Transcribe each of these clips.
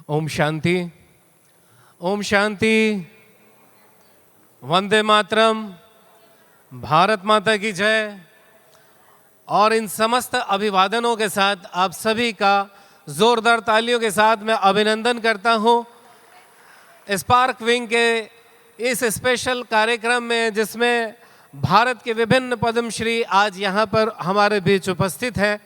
ओम शांति, ओम शांति। वंदे मातरम, भारत माता की जय। और इन समस्त अभिवादनों के साथ आप सभी का जोरदार तालियों के साथ मैं अभिनंदन करता हूं स्पार्क विंग के इस स्पेशल कार्यक्रम में, जिसमें भारत के विभिन्न पद्मश्री आज यहाँ पर हमारे बीच उपस्थित हैं।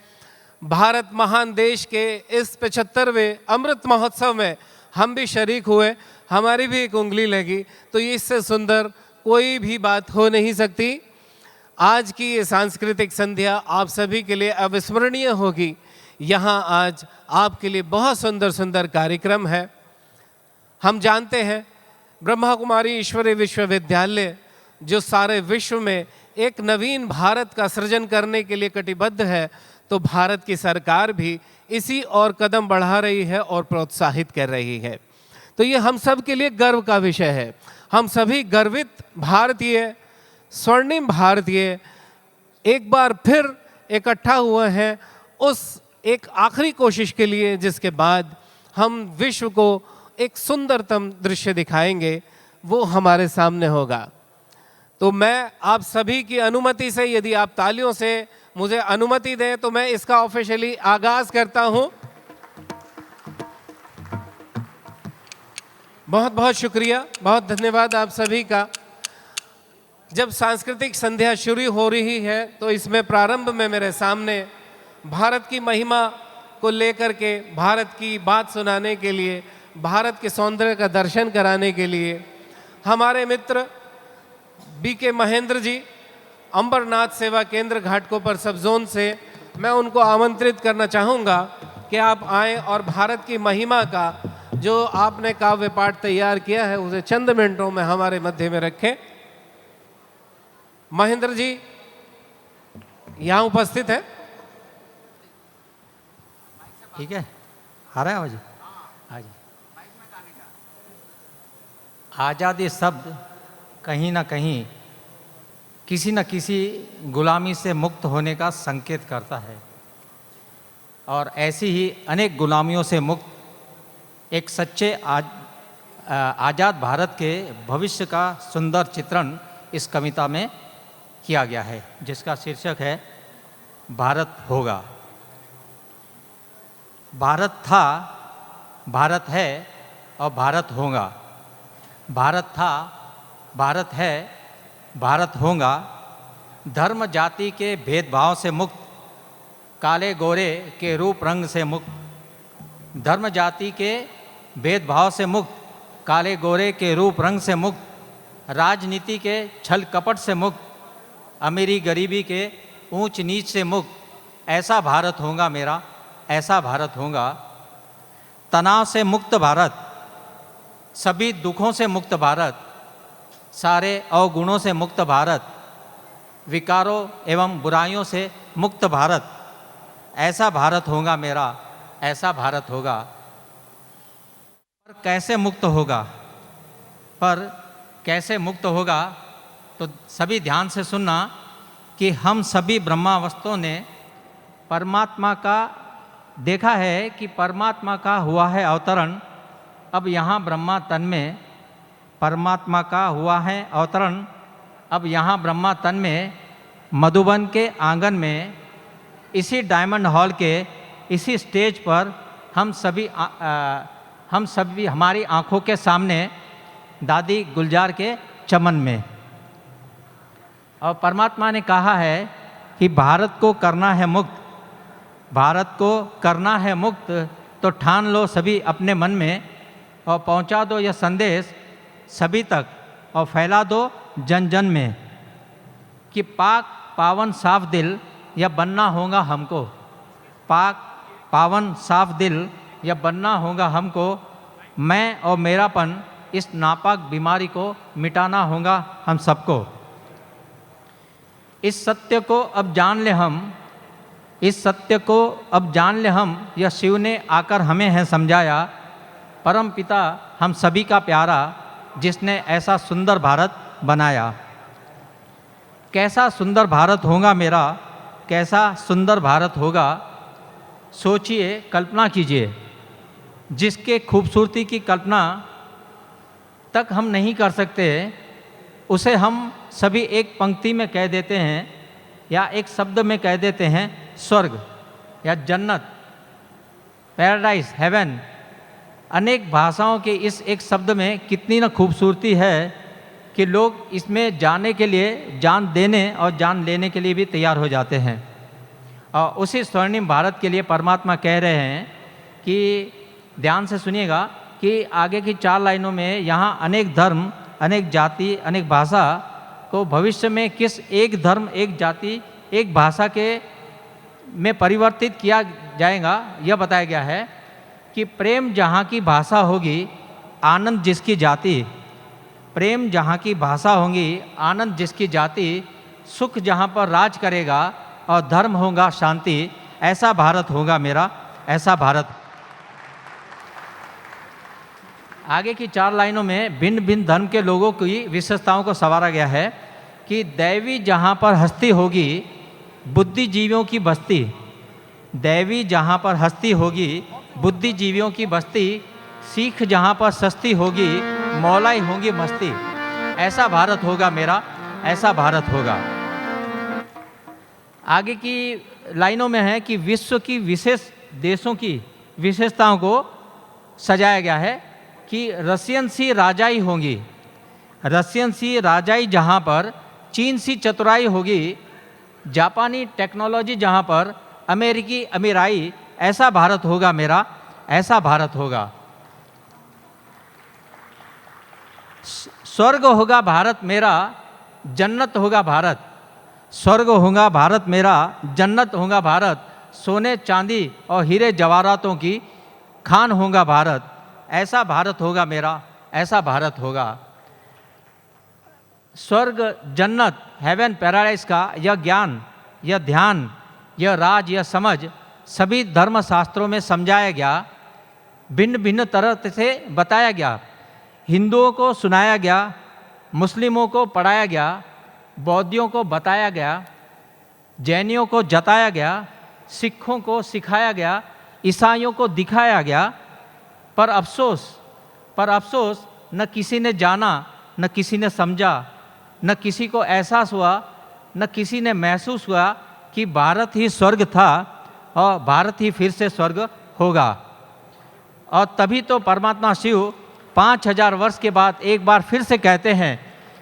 भारत महान देश के इस 75वें अमृत महोत्सव में हम भी शरीक हुए, हमारी भी एक उंगली लगी, तो इससे सुंदर कोई भी बात हो नहीं सकती। आज की ये सांस्कृतिक संध्या आप सभी के लिए अविस्मरणीय होगी। यहाँ आज आपके लिए बहुत सुंदर सुंदर कार्यक्रम है। हम जानते हैं ब्रह्मा कुमारी ईश्वरीय विश्वविद्यालय जो सारे विश्व में एक नवीन भारत का सृजन करने के लिए कटिबद्ध है, तो भारत की सरकार भी इसी और कदम बढ़ा रही है और प्रोत्साहित कर रही है। तो ये हम सब के लिए गर्व का विषय है। हम सभी गर्वित भारतीय, स्वर्णिम भारतीय एक बार फिर इकट्ठा हुए हैं उस एक आखिरी कोशिश के लिए, जिसके बाद हम विश्व को एक सुंदरतम दृश्य दिखाएंगे, वो हमारे सामने होगा। तो मैं आप सभी की अनुमति से, यदि आप तालियों से मुझे अनुमति दें, तो मैं इसका ऑफिशियली आगाज करता हूं। बहुत बहुत शुक्रिया, बहुत धन्यवाद आप सभी का। जब सांस्कृतिक संध्या शुरू हो रही है, तो इसमें प्रारंभ में मेरे सामने भारत की महिमा को लेकर के, भारत की बात सुनाने के लिए, भारत के सौंदर्य का दर्शन कराने के लिए हमारे मित्र बीके महेंद्र जी, अंबरनाथ सेवा केंद्र घाटकोपर सब जोन से, मैं उनको आमंत्रित करना चाहूँगा कि आप आएँ और भारत की महिमा का जो आपने काव्य पाठ तैयार किया है उसे चंद मिनटों में हमारे मध्य में रखें। महेंद्र जी यहाँ उपस्थित है। ठीक है, आ रहा है आवाज? हाँ जी। आज़ादी शब्द कहीं ना कहीं किसी न किसी गुलामी से मुक्त होने का संकेत करता है, और ऐसी ही अनेक गुलामियों से मुक्त एक सच्चे आज़ाद भारत के भविष्य का सुंदर चित्रण इस कविता में किया गया है, जिसका शीर्षक है भारत होगा। भारत था, भारत है और भारत होगा। भारत था, भारत है, भारत होगा। धर्म जाति के भेदभाव से मुक्त, काले गोरे के रूप रंग से मुक्त। धर्म जाति के भेदभाव से मुक्त, काले गोरे के रूप रंग से मुक्त। राजनीति के छल कपट से मुक्त, अमीरी गरीबी के ऊंच नीच से मुक्त। ऐसा भारत होगा मेरा, ऐसा भारत होगा। तनाव से मुक्त भारत, सभी दुखों से मुक्त भारत, सारे अवगुणों से मुक्त भारत, विकारों एवं बुराइयों से मुक्त भारत। ऐसा भारत होगा मेरा, ऐसा भारत होगा। पर कैसे मुक्त होगा? पर कैसे मुक्त होगा? तो सभी ध्यान से सुनना कि हम सभी ब्रह्मावस्थों ने परमात्मा का देखा है कि परमात्मा का हुआ है अवतरण। अब यहाँ ब्रह्मा तन में परमात्मा का हुआ है अवतरण। अब यहाँ ब्रह्मा तन में मधुबन के आंगन में, इसी डायमंड हॉल के इसी स्टेज पर हम सभी हमारी आँखों के सामने दादी गुलजार के चमन में। और परमात्मा ने कहा है कि भारत को करना है मुक्त, भारत को करना है मुक्त। तो ठान लो सभी अपने मन में और पहुंचा दो यह संदेश सभी तक और फैला दो जन जन में कि पाक पावन साफ दिल यह बनना होगा हमको। पाक पावन साफ दिल यह बनना होगा हमको। मैं और मेरापन इस नापाक बीमारी को मिटाना होगा हम सबको। इस सत्य को अब जान ले हम, इस सत्य को अब जान ले हम। यह शिव ने आकर हमें है समझाया, परम पिता हम सभी का प्यारा, जिसने ऐसा सुंदर भारत बनाया। कैसा सुंदर भारत होगा मेरा, कैसा सुंदर भारत होगा। सोचिए, कल्पना कीजिए जिसके खूबसूरती की कल्पना तक हम नहीं कर सकते, उसे हम सभी एक पंक्ति में कह देते हैं या एक शब्द में कह देते हैं स्वर्ग या जन्नत, पैराडाइज, हेवन। अनेक भाषाओं के इस एक शब्द में कितनी न खूबसूरती है कि लोग इसमें जाने के लिए जान देने और जान लेने के लिए भी तैयार हो जाते हैं। और उसी स्वर्णिम भारत के लिए परमात्मा कह रहे हैं कि ध्यान से सुनिएगा कि आगे की 4 लाइनों में यहाँ अनेक धर्म, अनेक जाति, अनेक भाषा को भविष्य में किस एक धर्म, एक जाति, एक भाषा के में परिवर्तित किया जाएगा, यह बताया गया है कि प्रेम जहाँ की भाषा होगी, आनंद जिसकी जाति। प्रेम जहाँ की भाषा होगी, आनंद जिसकी जाति, सुख जहाँ पर राज करेगा और धर्म होगा शांति, ऐसा भारत होगा मेरा, ऐसा भारत। आगे की 4 लाइनों में भिन्न भिन्न धर्म के लोगों की विशेषताओं को संवारा गया है कि दैवी जहाँ पर हस्ती होगी, बुद्धिजीवियों की बस्ती। दैवी जहाँ पर हस्ती होगी, बुद्धिजीवियों की बस्ती। सीख जहाँ पर सस्ती होगी, मौलाई होंगी मस्ती। ऐसा भारत होगा मेरा, ऐसा भारत होगा। आगे की लाइनों में है कि विश्व की विशेष देशों की विशेषताओं को सजाया गया है कि रशियन सी राजाई होंगी। रशियन सी राजाई जहाँ पर चीन सी चतुराई होगी, जापानी टेक्नोलॉजी जहाँ पर अमेरिकी अमीराई, ऐसा भारत होगा मेरा, ऐसा भारत होगा। स्वर्ग होगा भारत मेरा, जन्नत होगा भारत। स्वर्ग होगा भारत मेरा, जन्नत होगा भारत। सोने चांदी और हीरे जवाहरातों की खान होगा भारत। ऐसा भारत होगा मेरा, ऐसा भारत होगा। स्वर्ग, जन्नत, हेवन, पैराडाइज का यह ज्ञान, यह ध्यान, यह राज, यह समझ सभी धर्मशास्त्रों में समझाया गया, भिन्न भिन्न तरह से बताया गया। हिंदुओं को सुनाया गया, मुस्लिमों को पढ़ाया गया, बौद्धियों को बताया गया, जैनियों को जताया गया, सिखों को सिखाया गया, ईसाइयों को दिखाया गया। पर अफसोस न किसी ने जाना, न किसी ने समझा, न किसी को एहसास हुआ, न किसी ने महसूस हुआ कि भारत ही स्वर्ग था और भारत ही फिर से स्वर्ग होगा। और तभी तो परमात्मा शिव 5000 वर्ष के बाद एक बार फिर से कहते हैं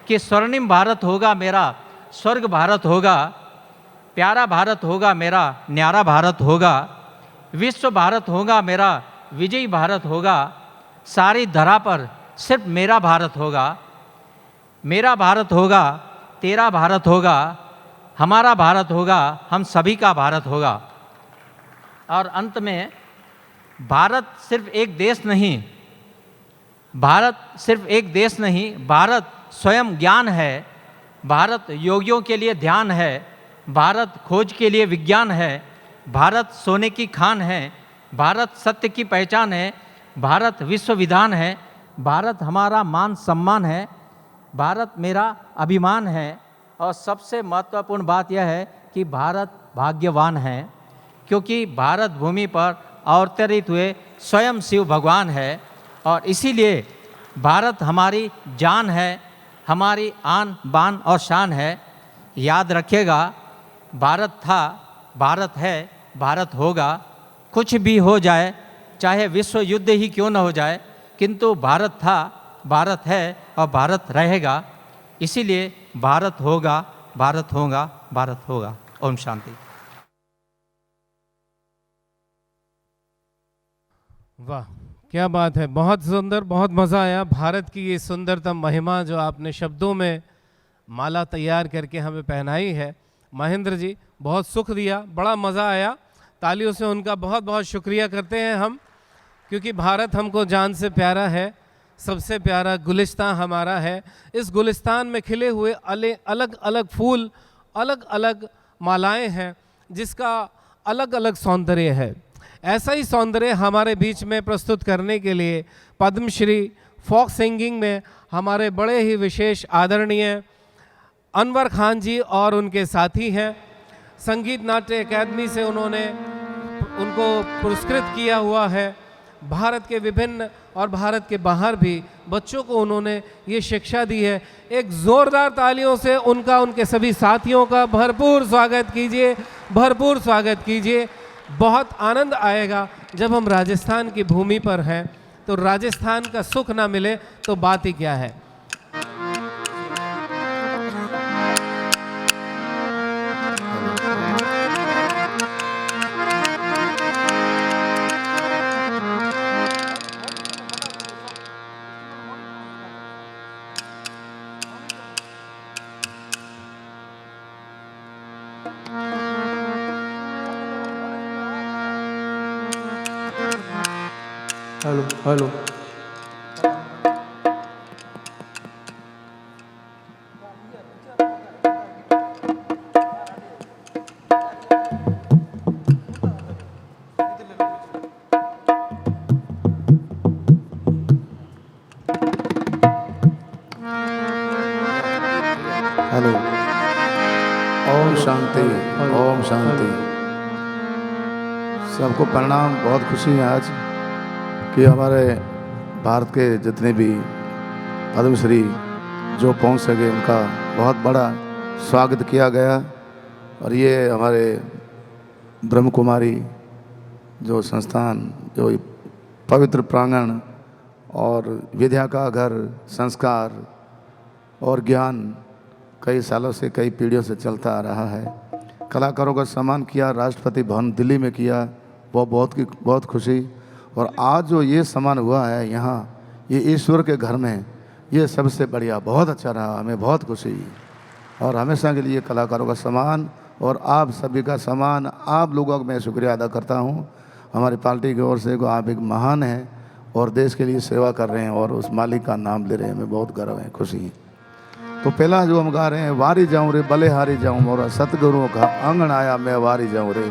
कि स्वर्णिम भारत होगा मेरा, स्वर्ग भारत होगा, प्यारा भारत होगा मेरा, न्यारा भारत होगा, विश्व भारत होगा मेरा, विजयी भारत होगा। सारी धरा पर सिर्फ मेरा भारत होगा। मेरा भारत होगा, तेरा भारत होगा, हमारा भारत होगा, हम सभी का भारत होगा। और अंत में भारत सिर्फ एक देश नहीं, भारत सिर्फ एक देश नहीं, भारत स्वयं ज्ञान है, भारत योगियों के लिए ध्यान है, भारत खोज के लिए विज्ञान है, भारत सोने की खान है, भारत सत्य की पहचान है, भारत विश्व विधान है, भारत हमारा मान सम्मान है, भारत मेरा अभिमान है। और सबसे महत्वपूर्ण बात यह है कि भारत भाग्यवान है, क्योंकि भारत भूमि पर अवतरित हुए स्वयं शिव भगवान है। और इसीलिए भारत हमारी जान है, हमारी आन बान और शान है। याद रखिएगा, भारत था, भारत है, भारत होगा। कुछ भी हो जाए, चाहे विश्व युद्ध ही क्यों न हो जाए, किंतु भारत था, भारत है और भारत रहेगा। इसीलिए भारत होगा, भारत होगा, भारत होगा। ओम शांति। वाह, क्या बात है, बहुत सुंदर, बहुत मज़ा आया। भारत की ये सुंदरतम महिमा जो आपने शब्दों में माला तैयार करके हमें पहनाई है, महेंद्र जी बहुत सुख दिया, बड़ा मज़ा आया। तालियों से उनका बहुत बहुत शुक्रिया करते हैं हम, क्योंकि भारत हमको जान से प्यारा है। सबसे प्यारा गुलिस्तान हमारा है। इस गुलिस्तान में खिले हुए अलग अलग फूल, अलग अलग मालाएं हैं, जिसका अलग अलग सौंदर्य है। ऐसा ही सौंदर्य हमारे बीच में प्रस्तुत करने के लिए पद्मश्री फोक सिंगिंग में हमारे बड़े ही विशेष आदरणीय अनवर खान जी और उनके साथी हैं। संगीत नाट्य अकादमी से उनको पुरस्कृत किया हुआ है। भारत के विभिन्न और भारत के बाहर भी बच्चों को उन्होंने ये शिक्षा दी है। एक ज़ोरदार तालियों से उनका, उनके सभी साथियों का भरपूर स्वागत कीजिए, भरपूर स्वागत कीजिए। बहुत आनंद आएगा जब हम राजस्थान की भूमि पर हैं, तो राजस्थान का सुख ना मिले तो बात ही क्या है। Hello hello hello. ओम शांति, ओम शांति। सबको प्रणाम। बहुत खुशी है आज कि हमारे भारत के जितने भी पद्मश्री जो पहुंच सके उनका बहुत बड़ा स्वागत किया गया। और ये हमारे ब्रह्म कुमारी जो संस्थान, जो पवित्र प्रांगण और विद्या का घर, संस्कार और ज्ञान कई सालों से, कई पीढ़ियों से चलता आ रहा है। कलाकारों का सम्मान किया, राष्ट्रपति भवन दिल्ली में किया, वो बहुत खुशी। और आज जो ये सम्मान हुआ है यहाँ, ये ईश्वर के घर में, ये सबसे बढ़िया, बहुत अच्छा रहा, हमें बहुत खुशी। और हमेशा के लिए कलाकारों का सम्मान और आप सभी का सम्मान, आप लोगों का मैं शुक्रिया अदा करता हूँ। हमारी पार्टी की ओर से को आप एक महान हैं और देश के लिए सेवा कर रहे हैं और उस मालिक का नाम ले रहे हैं, हमें बहुत गर्व है, खुशी है। तो पहला जो हम गा रहे हैं, वारी जाऊं रे बलिहारी जाऊं, मोरा सतगुरुओं का आंगन आया, मैं वारी जाऊं रे।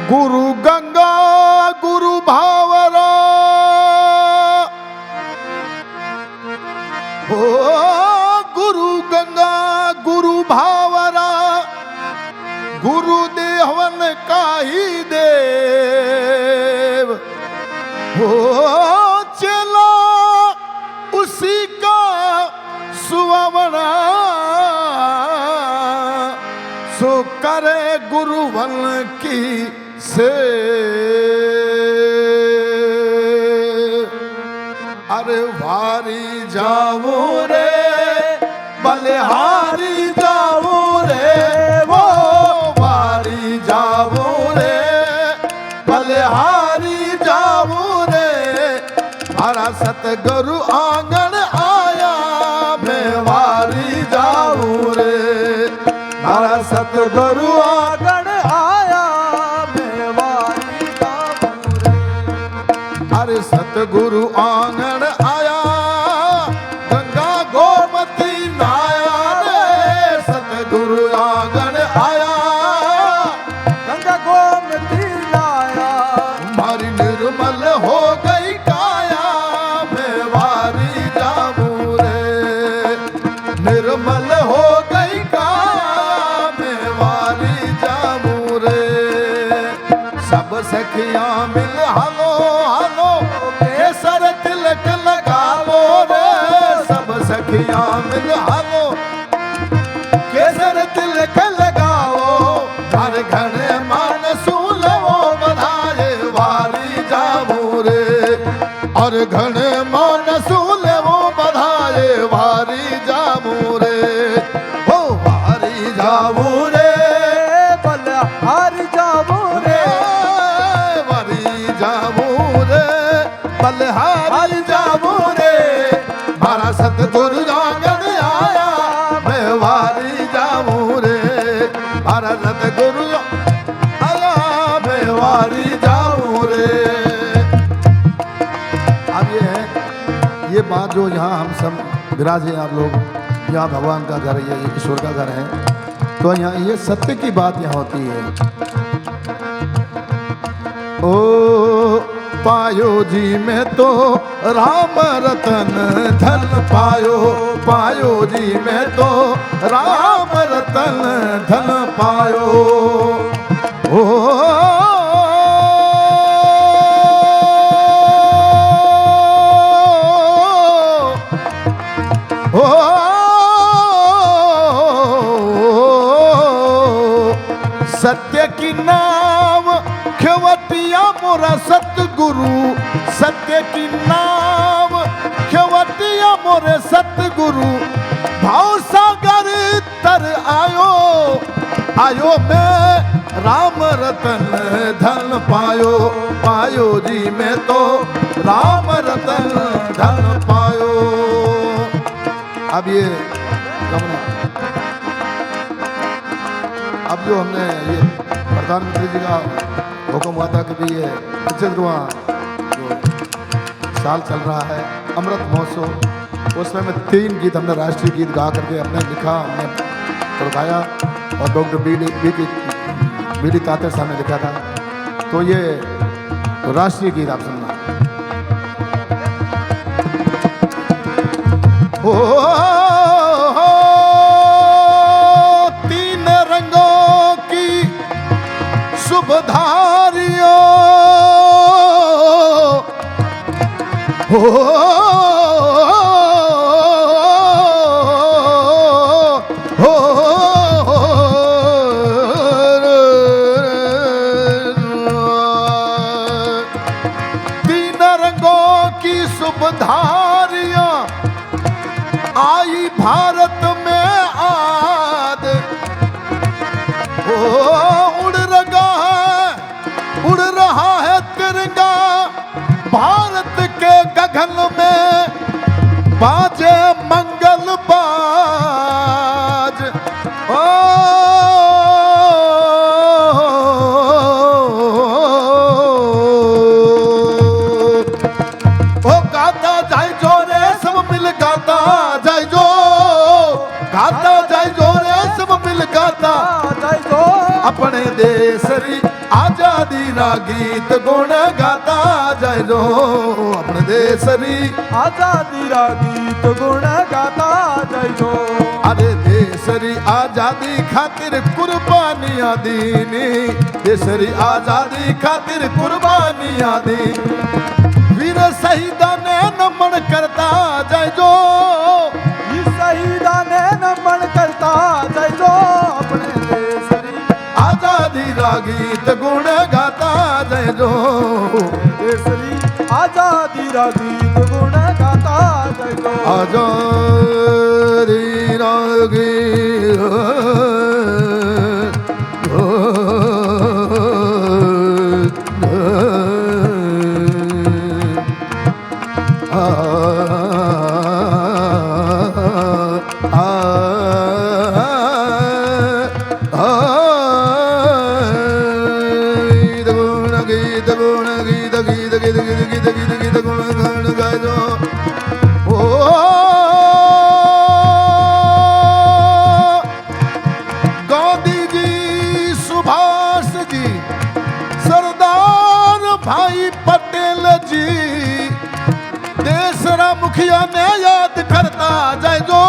गुरु गंगा गुरु भावरा, हो गुरु गंगा गुरु भावरा, गुरु देवन का ही देव, हो चला उसी का सुववना, सो करे गुरुवन की से। अरे वारी जाऊं रे बलिहारी जाऊं रे, वो वारी जाऊं रे बलिहारी जाऊं रे, हमारा सतगुरु आंगन आया, मैं वारी जाऊं रे, हमारा सतगुरु आंगन आया, सतगुरु आंगन आया, गंगा गोमती नाया रे, सतगुरु आंगन आया, गंगा गोमती नाया, हमारी निर्मल हो गई काया, मैं वारी जाऊं रे, निर्मल हो गई काया, मैं वारी जाऊं रे। सब सखियां मिल हलो हलो केसर तिलक लगा लो रे, सब सखियां मिल हलो केसर तिलक लगाओ, घर घर मान सूलो बधाए, वारी जाऊं रे, और घर मान सूलो बधाए, वारी जाऊं रे, हो वारी जाऊं रे बलिहारी जाऊं रे, वारी जाऊं रे बलिहारी जाऊं रे, हमारा सतगुरु आंगन आया, मैं वारी जाऊं रे, हमारा सतगुरु आया, मैं वारी जाऊं रे। ये बात जो यहाँ हम सब विराजे आप लोग, यहाँ भगवान का घर है, ये ईश्वर का घर है, तो यहाँ ये सत्य की बात यहाँ होती है। ओ पायो जी में तो राम रतन धन पायो, पायो जी में तो राम रतन धन पायो। ओ सत्य की नाम खेवटिया मोरा सतगुरु, सत्य की नाम खेवटिया मोरे सतगुरु, भाव सागर तर आयो, आयो मैं राम रतन धन पायो, पायो जी में तो राम रतन धन पायो। अब ये अब जो हमने ये प्रधानमंत्री जी का हुक्म हुआ था कि भी ये 25वां जो साल चल रहा है अमृत महोत्सव, उसमें मैं 3 गीत हमने राष्ट्रीय गीत गा करके हमने लिखा, हमने गाया, और डॉक्टर बी डी ताते साहब ने लिखा था। तो ये राष्ट्रीय गीत आप सुनना। शुभधारियों हो तीन रंगों की शुभधारियां आई भारत में आज, उड़ रहा है तिरंगा भारत के गगन में, बाजे मंगल बाज। ओ गाता जाए जो रे सब मिल गाता जाए जो, गाता जाए जो रे सब मिल गाता जाए जो, अपने देश री आजादी रा गीत गुण गाता जाए जो, अपने देश री आजादी रा गीत गुण गाता जाए जो। अरे देश री आजादी खातिर कुर्बानियां दीनी, देश री आजादी खातिर कुर्बानियां दी, वीर शहीदा ने नमन करता जाए जो, शहीदा ने नमन करता जाए जो, अपने देश री आजादी रा गीत गुण गाता जाए जो, देश री आजादी रा गीत गुण गाता जाए जो। आजादी रा गीत गांधी जी, सुभाष जी, सरदार भाई पटेल जी, देश रा मुखिया ने याद करता जाए जो,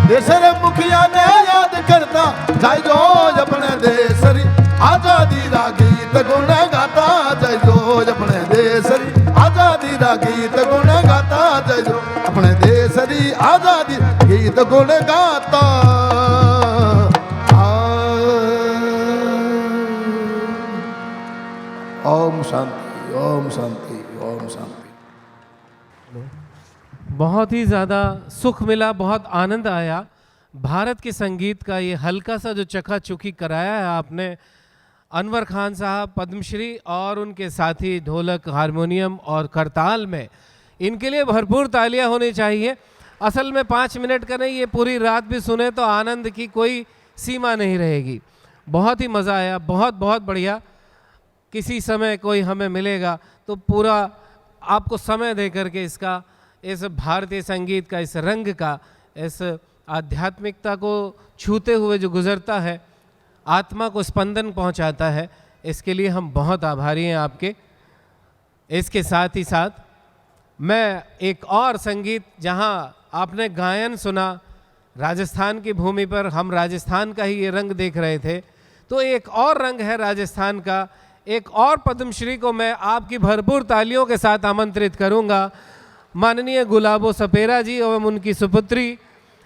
देश रे मुखिया ने याद करता जाए जो, अपने देश री आजादी रा गीत गुण गाता जाए जो, अपने देश री आजादी रा गीत गुण गाता जाए जो, अपने देश री आजादी गीत गुण गाता। ओम शांति, ओम शांति, ओम शांति। बहुत ही ज़्यादा सुख मिला, बहुत आनंद आया। भारत के संगीत का ये हल्का सा जो चकाचौंधी कराया है आपने, अनवर खान साहब पद्मश्री और उनके साथी ढोलक, हारमोनियम और करताल में, इनके लिए भरपूर तालियां होनी चाहिए। असल में 5 मिनट का नहीं, ये पूरी रात भी सुने तो आनंद की कोई सीमा नहीं रहेगी। बहुत ही मज़ा आया, बहुत बहुत बढ़िया। किसी समय कोई हमें मिलेगा तो पूरा आपको समय दे करके इसका इस भारतीय संगीत का, इस रंग का, इस आध्यात्मिकता को छूते हुए जो गुजरता है, आत्मा को स्पंदन पहुंचाता है, इसके लिए हम बहुत आभारी हैं आपके। इसके साथ ही साथ मैं एक और संगीत, जहां आपने गायन सुना राजस्थान की भूमि पर, हम राजस्थान का ही ये रंग देख रहे थे, तो एक और रंग है राजस्थान का, एक और पद्मश्री को मैं आपकी भरपूर तालियों के साथ आमंत्रित करूंगा। माननीय गुलाबो सपेरा जी एवं उनकी सुपुत्री।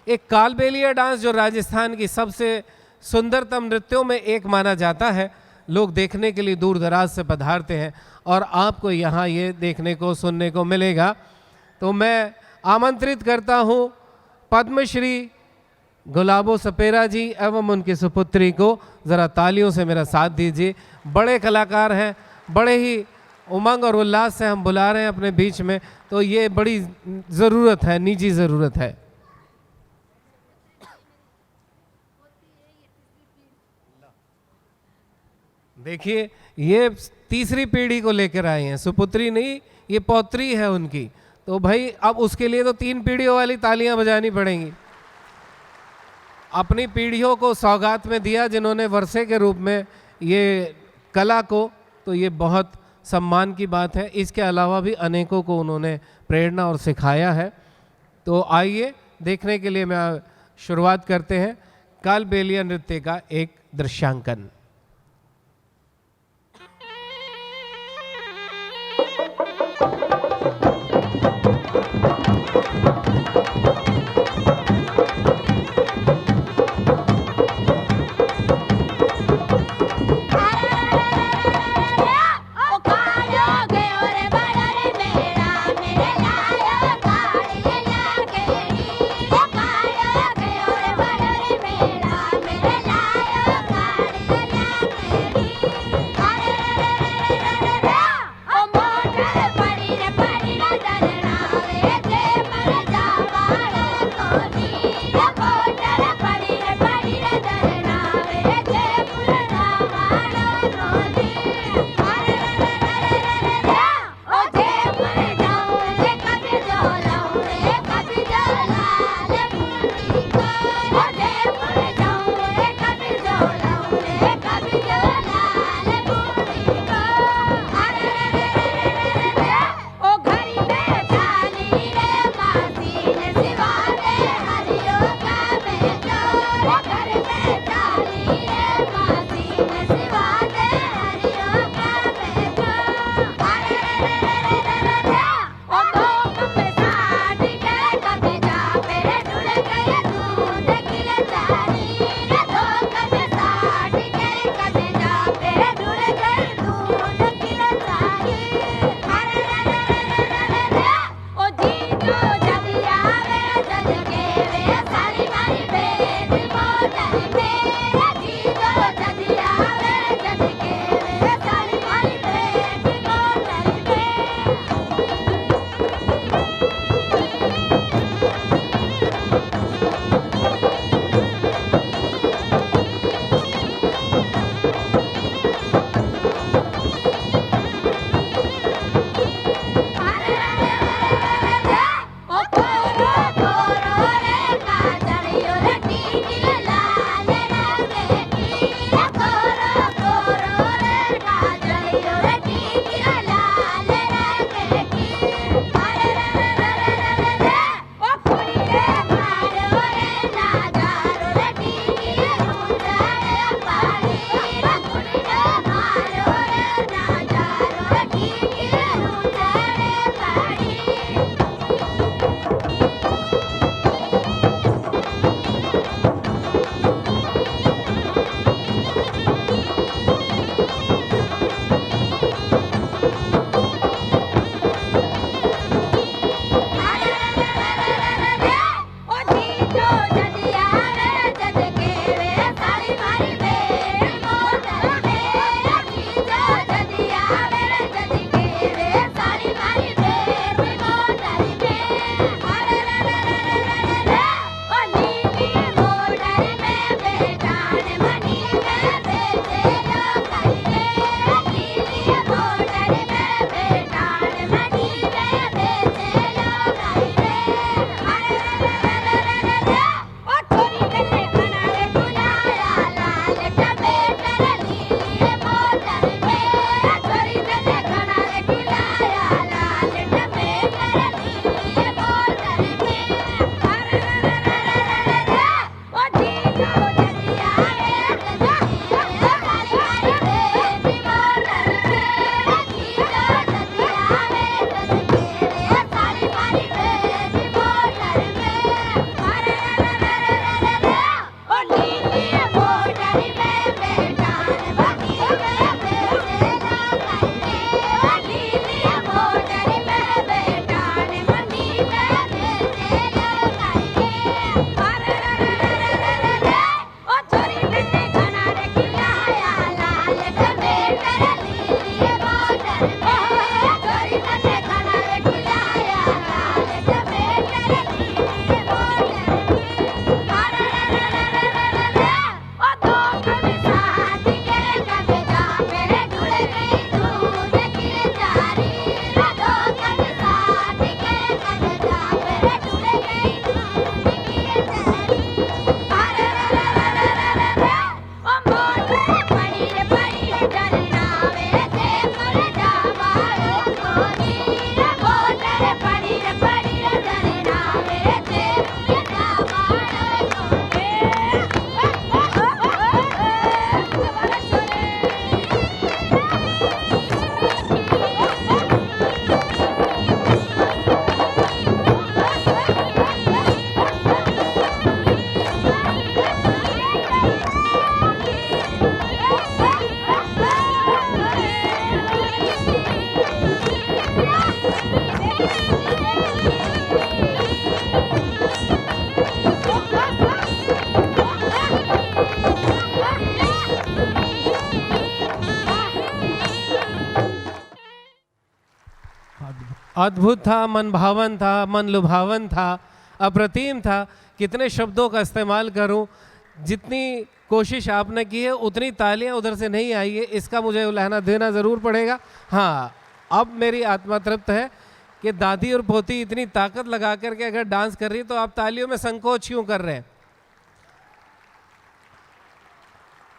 एक कालबेलिया डांस जो राजस्थान की सबसे सुंदरतम नृत्यों में एक माना जाता है, लोग देखने के लिए दूर दराज से पधारते हैं और आपको यहाँ ये देखने को, सुनने को मिलेगा। तो मैं आमंत्रित करता हूँ पद्मश्री गुलाबो सपेरा जी एवं उनकी सुपुत्री को, ज़रा तालियों से मेरा साथ दीजिए। बड़े कलाकार हैं, बड़े ही उमंग और उल्लास से हम बुला रहे हैं अपने बीच में, तो ये बड़ी ज़रूरत है, निजी ज़रूरत है। देखिए, ये तीसरी पीढ़ी को लेकर आए हैं, सुपुत्री नहीं, ये पौत्री है उनकी। तो भाई अब उसके लिए तो 3 पीढ़ियों वाली तालियां बजानी पड़ेंगी। अपनी पीढ़ियों को सौगात में दिया जिन्होंने वर्षे के रूप में ये कला को, तो ये बहुत सम्मान की बात है। इसके अलावा भी अनेकों को उन्होंने प्रेरणा और सिखाया है। तो आइए देखने के लिए मैं शुरुआत करते हैं कालबेलिया नृत्य का एक दृश्यांकन। पड़ी रे पड़ी ना डरना वे जे मर जावाड़े अद्भुत था, मन भावन था, मन लुभावन था, अप्रतिम था। कितने शब्दों का इस्तेमाल करूं, जितनी कोशिश आपने की है उतनी तालियां उधर से नहीं आई है, इसका मुझे लहना देना ज़रूर पड़ेगा। हाँ, अब मेरी आत्मा तृप्त है कि दादी और पोती इतनी ताकत लगा करके अगर डांस कर रही है तो आप तालियों में संकोच क्यों कर रहे हैं?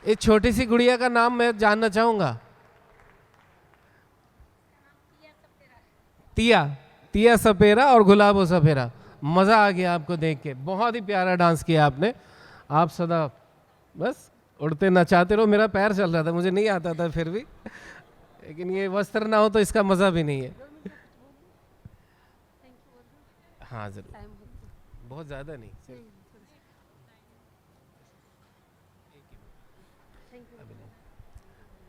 इस छोटी सी गुड़िया का नाम मैं जानना चाहूंगा। तिया, तिया सपेरा और गुलाबो सपेरा। मज़ा आ गया आपको देख के, बहुत ही प्यारा डांस किया आपने। आप सदा बस उड़ते नचाते रहो। मेरा पैर चल रहा था, मुझे नहीं आता था फिर भी, लेकिन ये वस्त्र ना हो तो इसका मज़ा भी नहीं है। हाँ ज़रूर, बहुत ज़्यादा नहीं।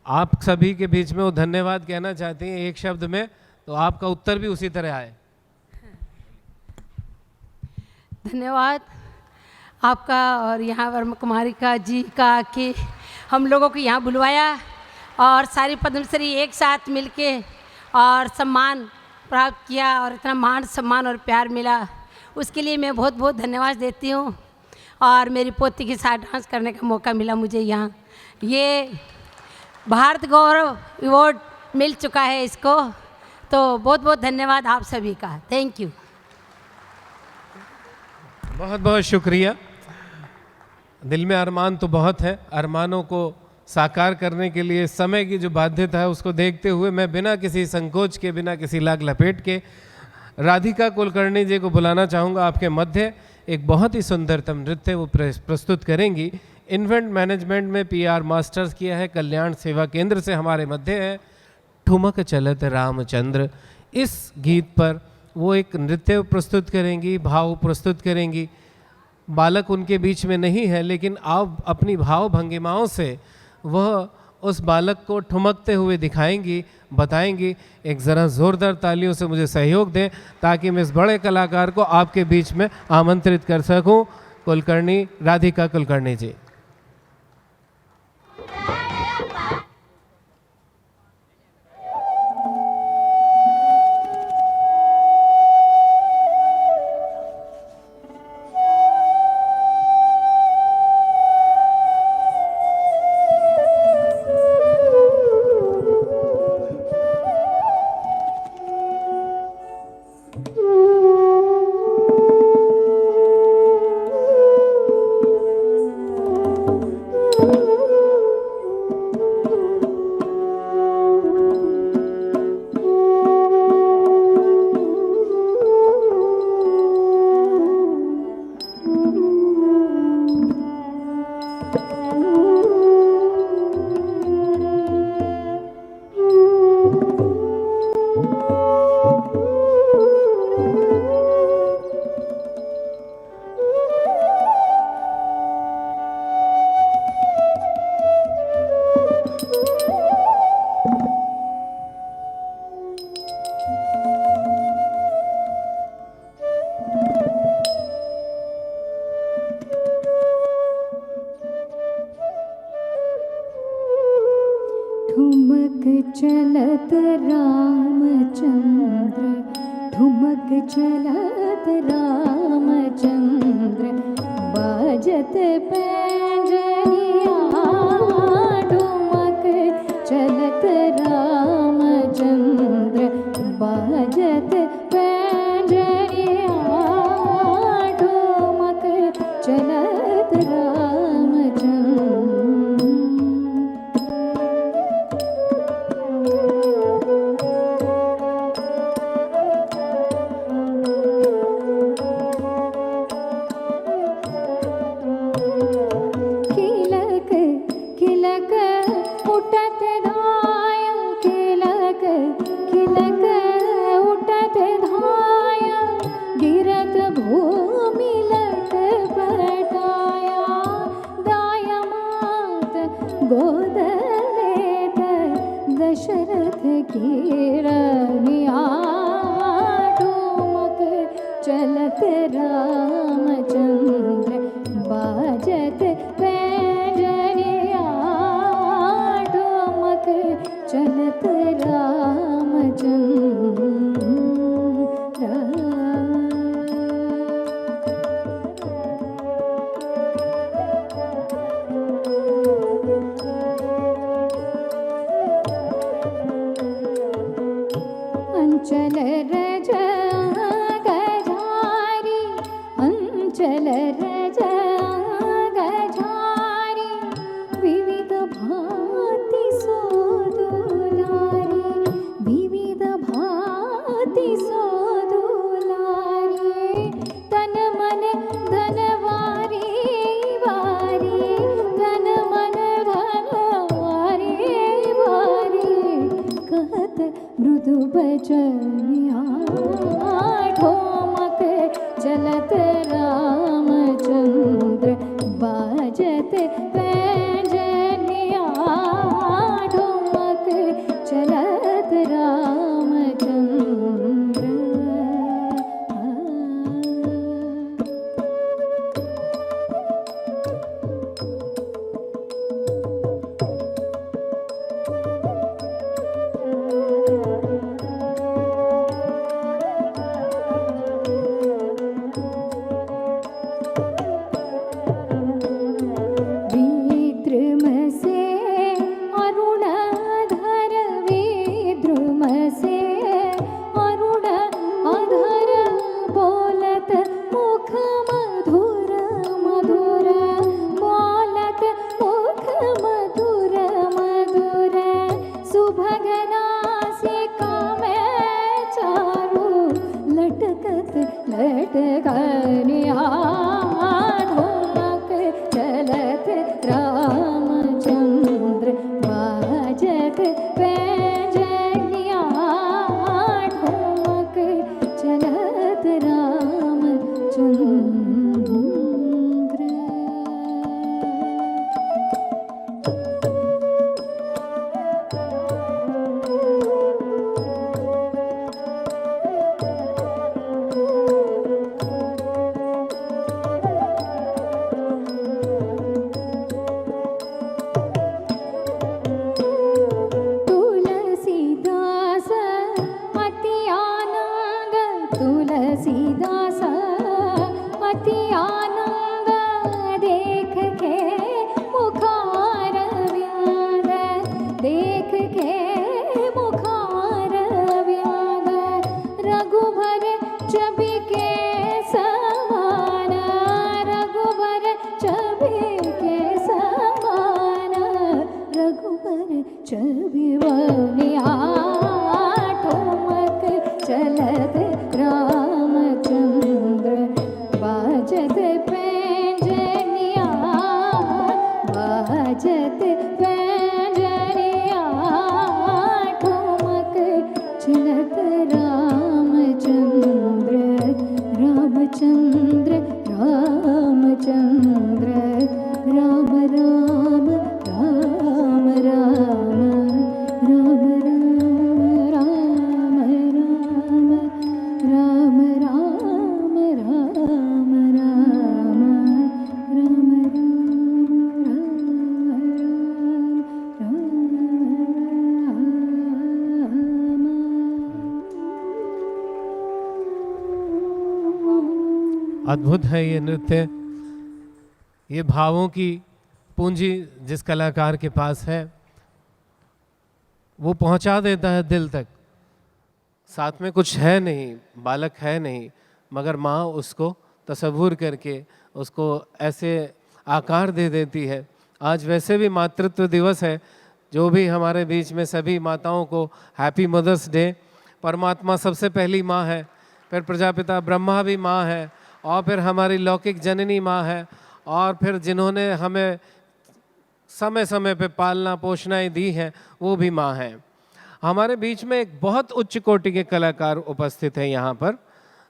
आप सभी के बीच में वो धन्यवाद कहना चाहती हैं एक शब्द में, तो आपका उत्तर भी उसी तरह आए। धन्यवाद आपका और यहाँ वर्मा कुमारी का जी का कि हम लोगों को यहाँ बुलवाया और सारी पद्मश्री एक साथ मिलके और सम्मान प्राप्त किया और इतना मान सम्मान और प्यार मिला, उसके लिए मैं बहुत बहुत धन्यवाद देती हूँ। और मेरी पोती के साथ डांस करने का मौका मिला मुझे यहाँ। ये भारत गौरव अवार्ड मिल चुका है इसको, तो बहुत बहुत धन्यवाद आप सभी का। Thank you. बहुत बहुत शुक्रिया। दिल में अरमान तो बहुत है, अरमानों को साकार करने के लिए समय की जो बाध्यता है उसको देखते हुए मैं बिना किसी संकोच के, बिना किसी लाग लपेट के राधिका कुलकर्णी जी को बुलाना चाहूँगा आपके मध्य। एक बहुत ही सुंदरतम नृत्य वो प्रस्तुत करेंगी। इवेंट मैनेजमेंट में पीआर मास्टर्स किया है, कल्याण सेवा केंद्र से हमारे मध्य है। ठुमक चलत रामचंद्र, इस गीत पर वो एक नृत्य प्रस्तुत करेंगी, भाव प्रस्तुत करेंगी। बालक उनके बीच में नहीं है, लेकिन आप अपनी भाव भंगिमाओं से वह उस बालक को ठुमकते हुए दिखाएंगी, बताएंगी। एक ज़रा ज़ोरदार तालियों से मुझे सहयोग दें ताकि मैं इस बड़े कलाकार को आपके बीच में आमंत्रित कर सकूं। कुलकर्णी, राधिका कुलकर्णी जी। ठुमक चलत रामचंद्र, ठुमक चलत रामचंद्र, बाजत पैंजनिया। ठुमक चलत रामचंद्र, बाजत पैंजनिया। ठुमक चलत रामचंद्र। गोदलेत दशरथ की रानिया। ठुमक चलत रामचंद्र, बाजत पैंजनिया। ठुमक चलत राम अंचल रज गजारी अंचल रज गजारी विविध भांति सोदुलारी विविध भांति सोदुलारी तन मन धनवारी वारी तन मन धनवारी वारी कहत मृदु बचनिया ढोमक चलत रामचंद्र बाजत पैंजनिया ढोमक चलत रामचंद्र विद्रुम से अरुणधर विद्रुम से अरुणधर बोलत मुख मधुर मधुर बोलत मुख मधुर मधुर सुभगना से कामे चारू लटकत लटकनिया ढोलक चलत रामचंद्र बाजत पैंजनिया ढोलक चलत रामचंद्र तुलसीदास अति आनंद तुलसीदास अति आनंद देख के मुखार व्याद देख के मुखार व्याद रघुबर छवि के समान रघुबर छवि के समान रघुबर छवि बनिया ठुमक चलत रामचंद्र बाजत पैंजनिया बाजत पैंजनिया ठुमक चलत रामचंद्र रामचंद्र रामचंद्र राम राम राम राम राम राम राम राम राम राम राम अद्भुत है ये नृत्य। ये भावों की पूंजी जिस कलाकार के पास है वो पहुंचा देता है दिल तक। साथ में कुछ है नहीं, बालक है नहीं, मगर माँ उसको तसव्वुर करके उसको ऐसे आकार दे देती है। आज वैसे भी मातृत्व दिवस है, जो भी हमारे बीच में सभी माताओं को हैप्पी मदर्स डे। परमात्मा सबसे पहली माँ है, फिर प्रजापिता ब्रह्मा भी माँ है, और फिर हमारी लौकिक जननी माँ है, और फिर जिन्होंने हमें समय समय पे पालना पोषणाएं दी हैं वो भी माँ है। हमारे बीच में एक बहुत उच्च कोटि के कलाकार उपस्थित हैं यहाँ पर,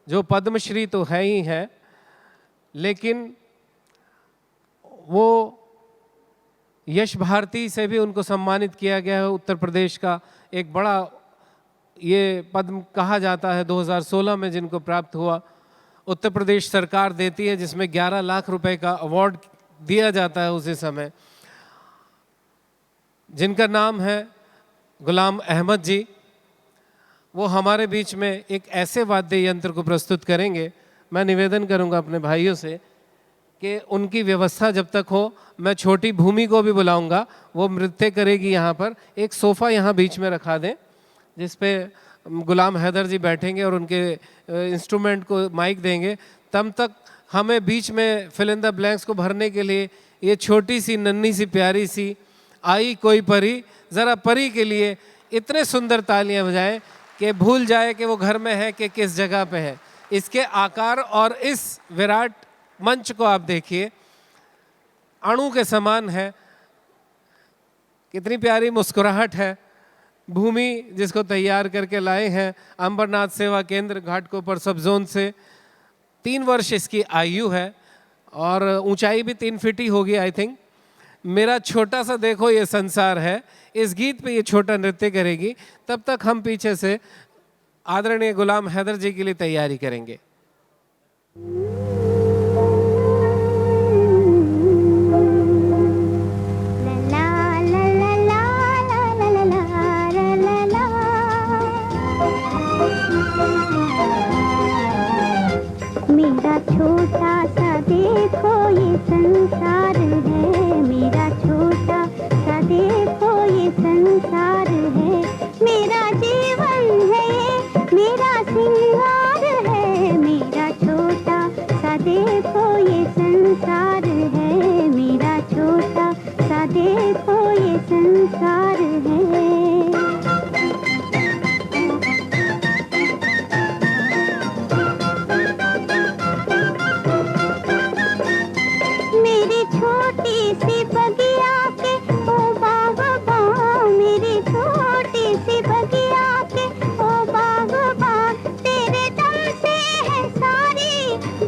जो पद्मश्री तो है ही है, लेकिन वो यश भारती से भी उनको सम्मानित किया गया है। उत्तर प्रदेश का एक बड़ा ये पद्म कहा जाता है 2016 में जिनको प्राप्त हुआ। उत्तर प्रदेश सरकार देती है, जिसमें 11 लाख रुपए का अवार्ड दिया जाता है उसी समय, जिनका नाम है गुलाम अहमद जी। वो हमारे बीच में एक ऐसे वाद्य यंत्र को प्रस्तुत करेंगे। मैं निवेदन करूंगा अपने भाइयों से कि उनकी व्यवस्था जब तक हो, मैं छोटी भूमि को भी बुलाऊंगा, वो नृत्य करेगी। यहाँ पर एक सोफ़ा यहाँ बीच में रखा दें जिस पे गुलाम हैदर जी बैठेंगे और उनके इंस्ट्रूमेंट को माइक देंगे। तब तक हमें बीच में फिल इन द ब्लैंक्स को भरने के लिए ये छोटी सी नन्ही सी प्यारी सी आई कोई परी, ज़रा परी के लिए इतने सुंदर तालियां बजाएं कि भूल जाए कि वो घर में है कि किस जगह पे है। इसके आकार और इस विराट मंच को आप देखिए, अणु के समान है। कितनी प्यारी मुस्कुराहट है। भूमि जिसको तैयार करके लाए हैं अंबरनाथ सेवा केंद्र घाटकोपर सब जोन से। 3 वर्ष इसकी आयु है और ऊंचाई भी 3 फीट ही होगी आई थिंक। मेरा छोटा सा देखो ये संसार है, इस गीत पे ये छोटा नृत्य करेगी। तब तक हम पीछे से आदरणीय गुलाम हैदर जी के लिए तैयारी करेंगे। मेरा छोटा सा देखो ये संसार है, मेरा छोटा सा देखो ये संसार है, मेरा जीवन है ये मेरा सिंगार है, मेरा छोटा सा देखो ये संसार है, मेरा छोटा सा देखो ये संसार है। छोटी सी बगिया के ओ बागबा, मेरी छोटी सी बगिया के ओ बागबा, तेरे दम से है सारी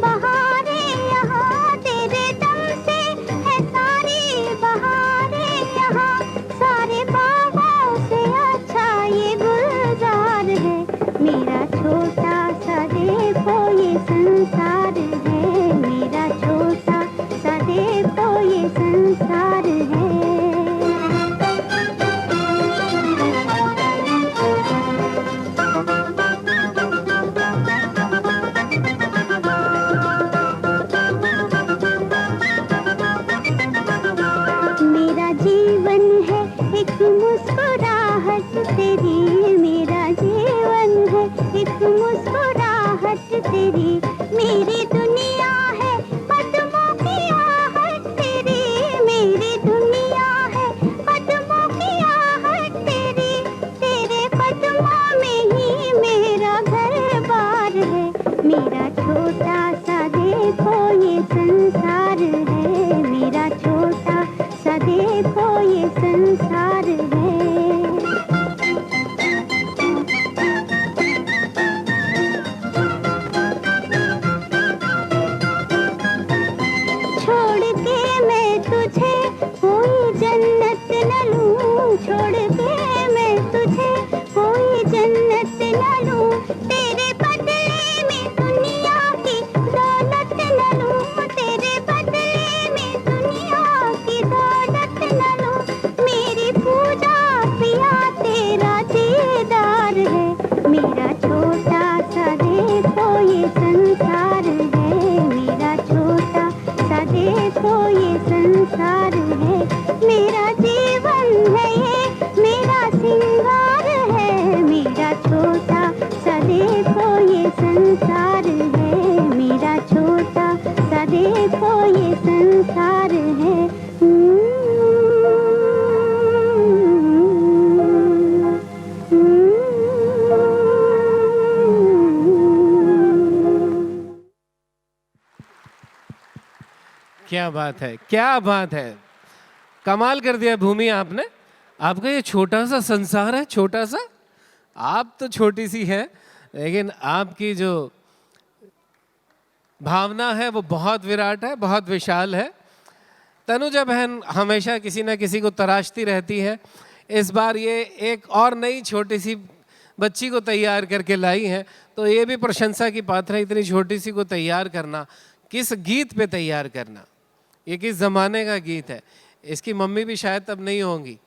बहारें यहाँ, तेरे दम से है सारी बहारें यहाँ, सारे बागों से अच्छा ये गुलजार है, मेरा छोटा सा देखो ये संसार है, मेरा छोटा सा देखो ये संसार है। मेरा जीवन है एक मुस्कुराहट तेरी, मेरा जीवन है एक मुस्कुराहट तेरी, मेरी दुनिया है कदमों की आहट तेरी, मेरी दुनिया है कदमों की आहट तेरी, तेरे कदमों में ही मेरा घर बार है, मेरा छोटा सा देखो ये संसार है, मेरा छोटा सा देखो ये संसार है। छोड़ के मैं तुझे कोई जन्नत न लूं, छोड़ के मैं तुझे कोई जन्नत न लूं, तेरे बदले में दुनिया की दौलत न लूं, तेरे बदले में दुनिया की दौलत न लूं, मेरी पूजा पिया तेरा दीदार है, मेरा छोटा सा देखो ये संसार है, मेरा छोटा सा देखो ये संसार है, मेरा जीवन है ये मेरा सिंगार है, मेरा छोटा सा देखो ये संसार है, मेरा छोटा सा देखो ये संसार है। क्या बात है, क्या बात है, कमाल कर दिया भूमि आपने। आपका ये छोटा सा संसार है, छोटा सा, आप तो छोटी सी है, लेकिन आपकी जो भावना है वो बहुत विराट है, बहुत विशाल है। तनुजा बहन हमेशा किसी ना किसी को तराशती रहती है। इस बार ये एक और नई छोटी सी बच्ची को तैयार करके लाई है, तो ये भी प्रशंसा की पात्र है। इतनी छोटी सी को तैयार करना, किस गीत पे तैयार करना, ये किस ज़माने का गीत है। इसकी मम्मी भी शायद तब नहीं होंगी,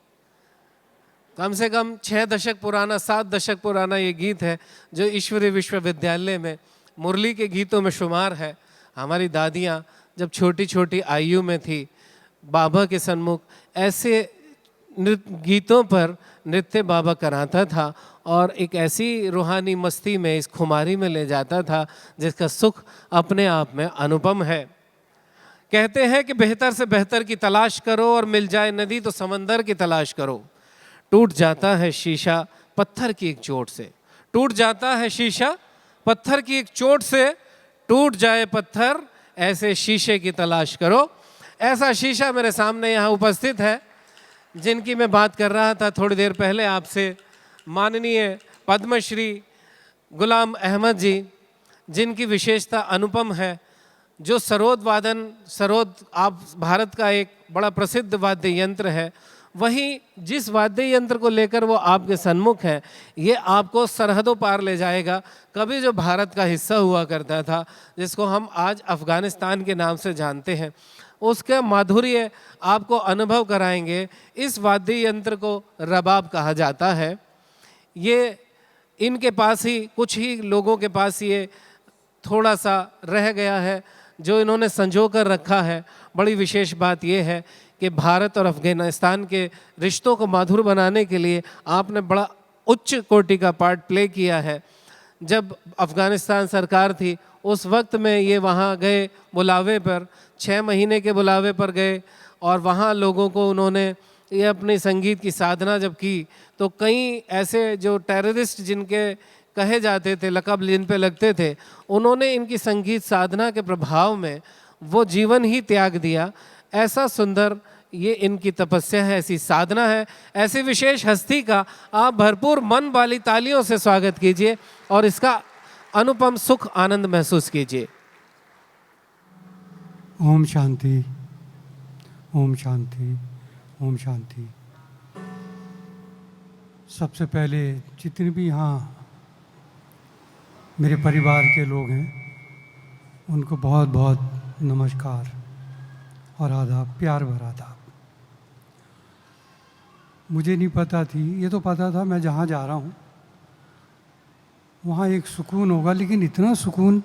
कम से कम 6 दशक पुराना, 7 दशक पुराना ये गीत है जो ईश्वरीय विश्वविद्यालय में मुरली के गीतों में शुमार है। हमारी दादियाँ जब छोटी छोटी आयु में थी, बाबा के सन्मुख ऐसे गीतों पर नृत्य बाबा कराता था और एक ऐसी रूहानी मस्ती में, इस खुमारी में ले जाता था जिसका सुख अपने आप में अनुपम है। कहते हैं कि बेहतर से बेहतर की तलाश करो और मिल जाए नदी तो समंदर की तलाश करो। टूट जाता है शीशा पत्थर की एक चोट से, टूट जाता है शीशा पत्थर की एक चोट से, टूट जाए पत्थर ऐसे शीशे की तलाश करो। ऐसा शीशा मेरे सामने यहाँ उपस्थित है जिनकी मैं बात कर रहा था थोड़ी देर पहले आपसे। माननीय पद्मश्री गुलाम अहमद जी, जिनकी विशेषता अनुपम है, जो सरोद वादन, सरोद आप भारत का एक बड़ा प्रसिद्ध वाद्य यंत्र है, वहीं जिस वाद्य यंत्र को लेकर वो आपके सन्मुख है, ये आपको सरहदों पार ले जाएगा। कभी जो भारत का हिस्सा हुआ करता था, जिसको हम आज अफ़गानिस्तान के नाम से जानते हैं, उसका माधुर्य आपको अनुभव कराएंगे। इस वाद्य यंत्र को रबाब कहा जाता है। ये इनके पास ही, कुछ ही लोगों के पास ये थोड़ा सा रह गया है जो इन्होंने संजो कर रखा है। बड़ी विशेष बात यह है कि भारत और अफ़गानिस्तान के रिश्तों को मधुर बनाने के लिए आपने बड़ा उच्च कोटि का पार्ट प्ले किया है। जब अफ़गानिस्तान सरकार थी उस वक्त में ये वहाँ गए बुलावे पर, 6 महीने के बुलावे पर गए और वहाँ लोगों को उन्होंने ये अपनी संगीत की साधना जब की तो कई ऐसे जो टेररिस्ट जिनके कहे जाते थे, लक़ब जिन पे लगते थे, उन्होंने इनकी संगीत साधना के प्रभाव में वो जीवन ही त्याग दिया। ऐसा सुंदर ये इनकी तपस्या है, ऐसी साधना है। ऐसी विशेष हस्ती का आप भरपूर मन वाली तालियों से स्वागत कीजिए और इसका अनुपम सुख आनंद महसूस कीजिए। ओम शांति, ओम शांति, ओम शांति। सबसे पहले जितने भी यहाँ मेरे परिवार के लोग हैं उनको बहुत बहुत नमस्कार और आदाब, प्यार भरा आदाब। मुझे नहीं पता थी, ये तो पता था मैं जहाँ जा रहा हूँ वहाँ एक सुकून होगा, लेकिन इतना सुकून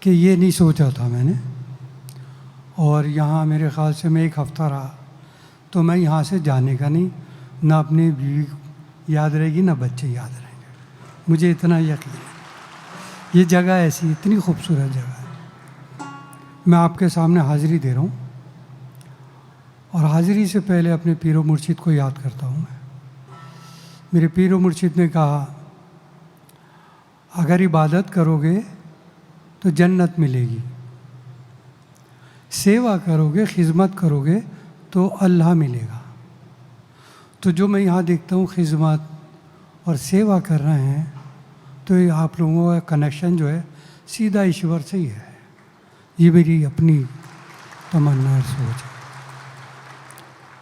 कि ये नहीं सोचा था मैंने। और यहाँ मेरे ख़्याल से मैं 1 हफ़्ता रहा तो मैं यहाँ से जाने का नहीं, ना अपनी बीवी याद रहेगी ना बच्चे याद रहेंगे, मुझे इतना यकीन है। ये जगह ऐसी इतनी खूबसूरत जगह है। मैं आपके सामने हाज़िरी दे रहा हूँ और हाज़िरी से पहले अपने पीरो मुर्शिद को याद करता हूँ मैं। मेरे पीरो मुर्शिद ने कहा, अगर इबादत करोगे तो जन्नत मिलेगी, सेवा करोगे, खिदमत करोगे तो अल्लाह मिलेगा। तो जो मैं यहाँ देखता हूँ खिदमत और सेवा कर रहे हैं, तो ये आप लोगों का कनेक्शन जो है सीधा ईश्वर से ही है। ये मेरी अपनी तमन्ना और सोच है।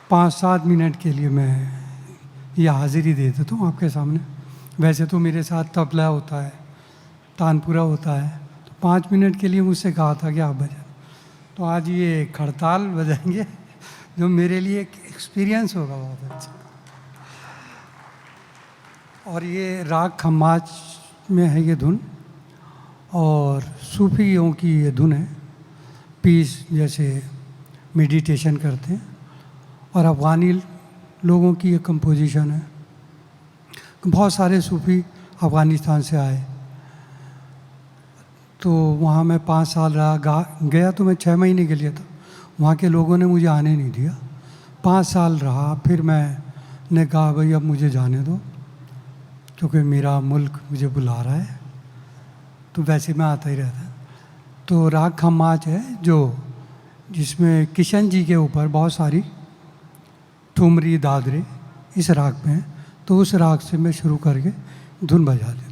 5-7 मिनट के लिए मैं ये हाज़िरी दे देता हूँ आपके सामने। वैसे तो मेरे साथ तबला होता है, तानपुरा होता है, तो 5 मिनट के लिए मुझसे कहा था कि आप बजाएं, तो आज ये खड़ताल बजाएंगे जो मेरे लिए एक एक्सपीरियंस होगा बहुत अच्छा। और ये राग खम्माज में है ये धुन, और सूफियों की ये धुन है। पीस जैसे मेडिटेशन करते हैं, और अफ़गानी लोगों की ये कंपोजिशन है। बहुत सारे सूफ़ी अफ़गानिस्तान से आए, तो वहाँ मैं 5 साल रहा। गया तो मैं 6 महीने के लिए था, वहाँ के लोगों ने मुझे आने नहीं दिया। 5 साल रहा, फिर मैंने कहा भाई अब मुझे जाने दो, क्योंकि मेरा मुल्क मुझे बुला रहा है। तो वैसे मैं आता ही रहता। तो राग खम्माज है जो, जिसमें किशन जी के ऊपर बहुत सारी ठुमरी दादरे इस राग में है। तो उस राग से मैं शुरू करके धुन बजा देता हूँ।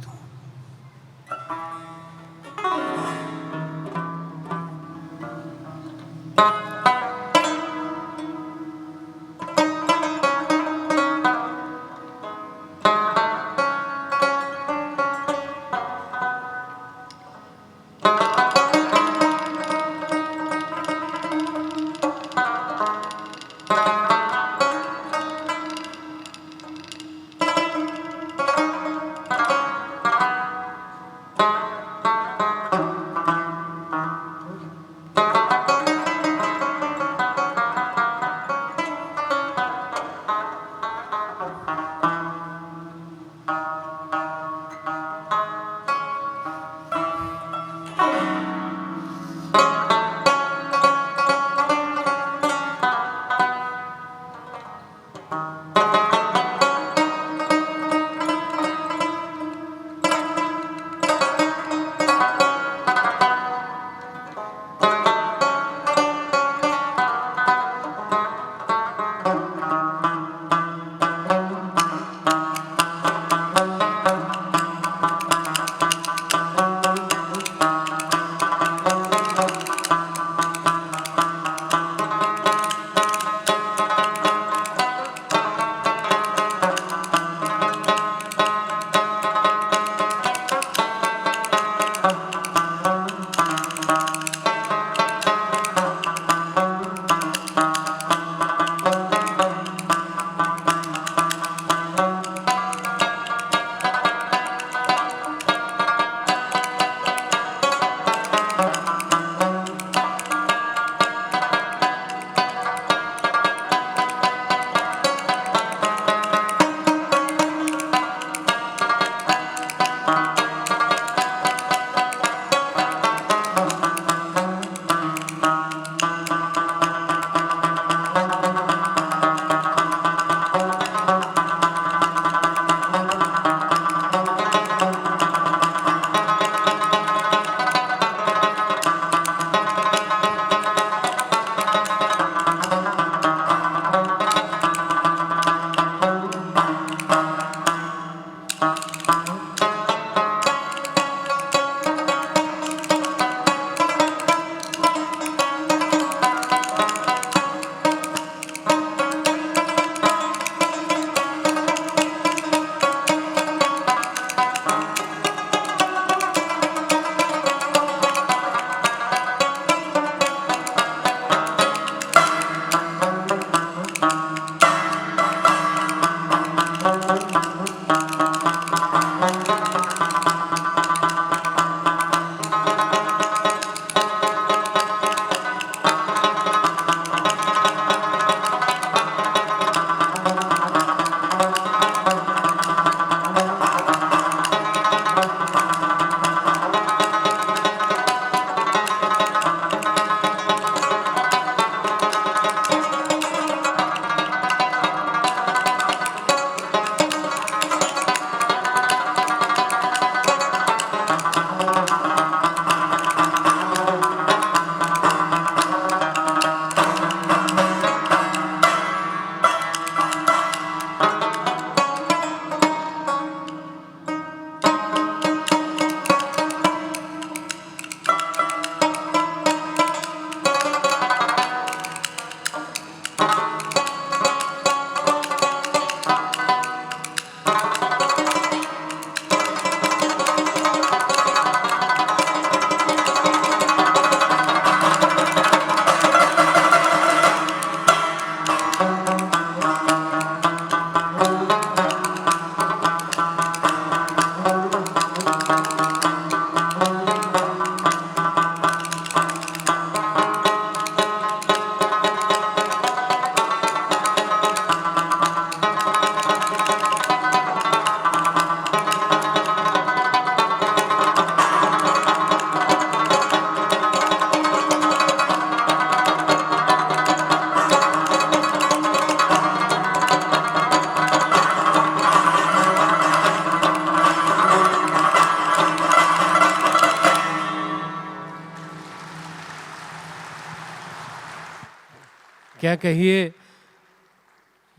क्या कहिए,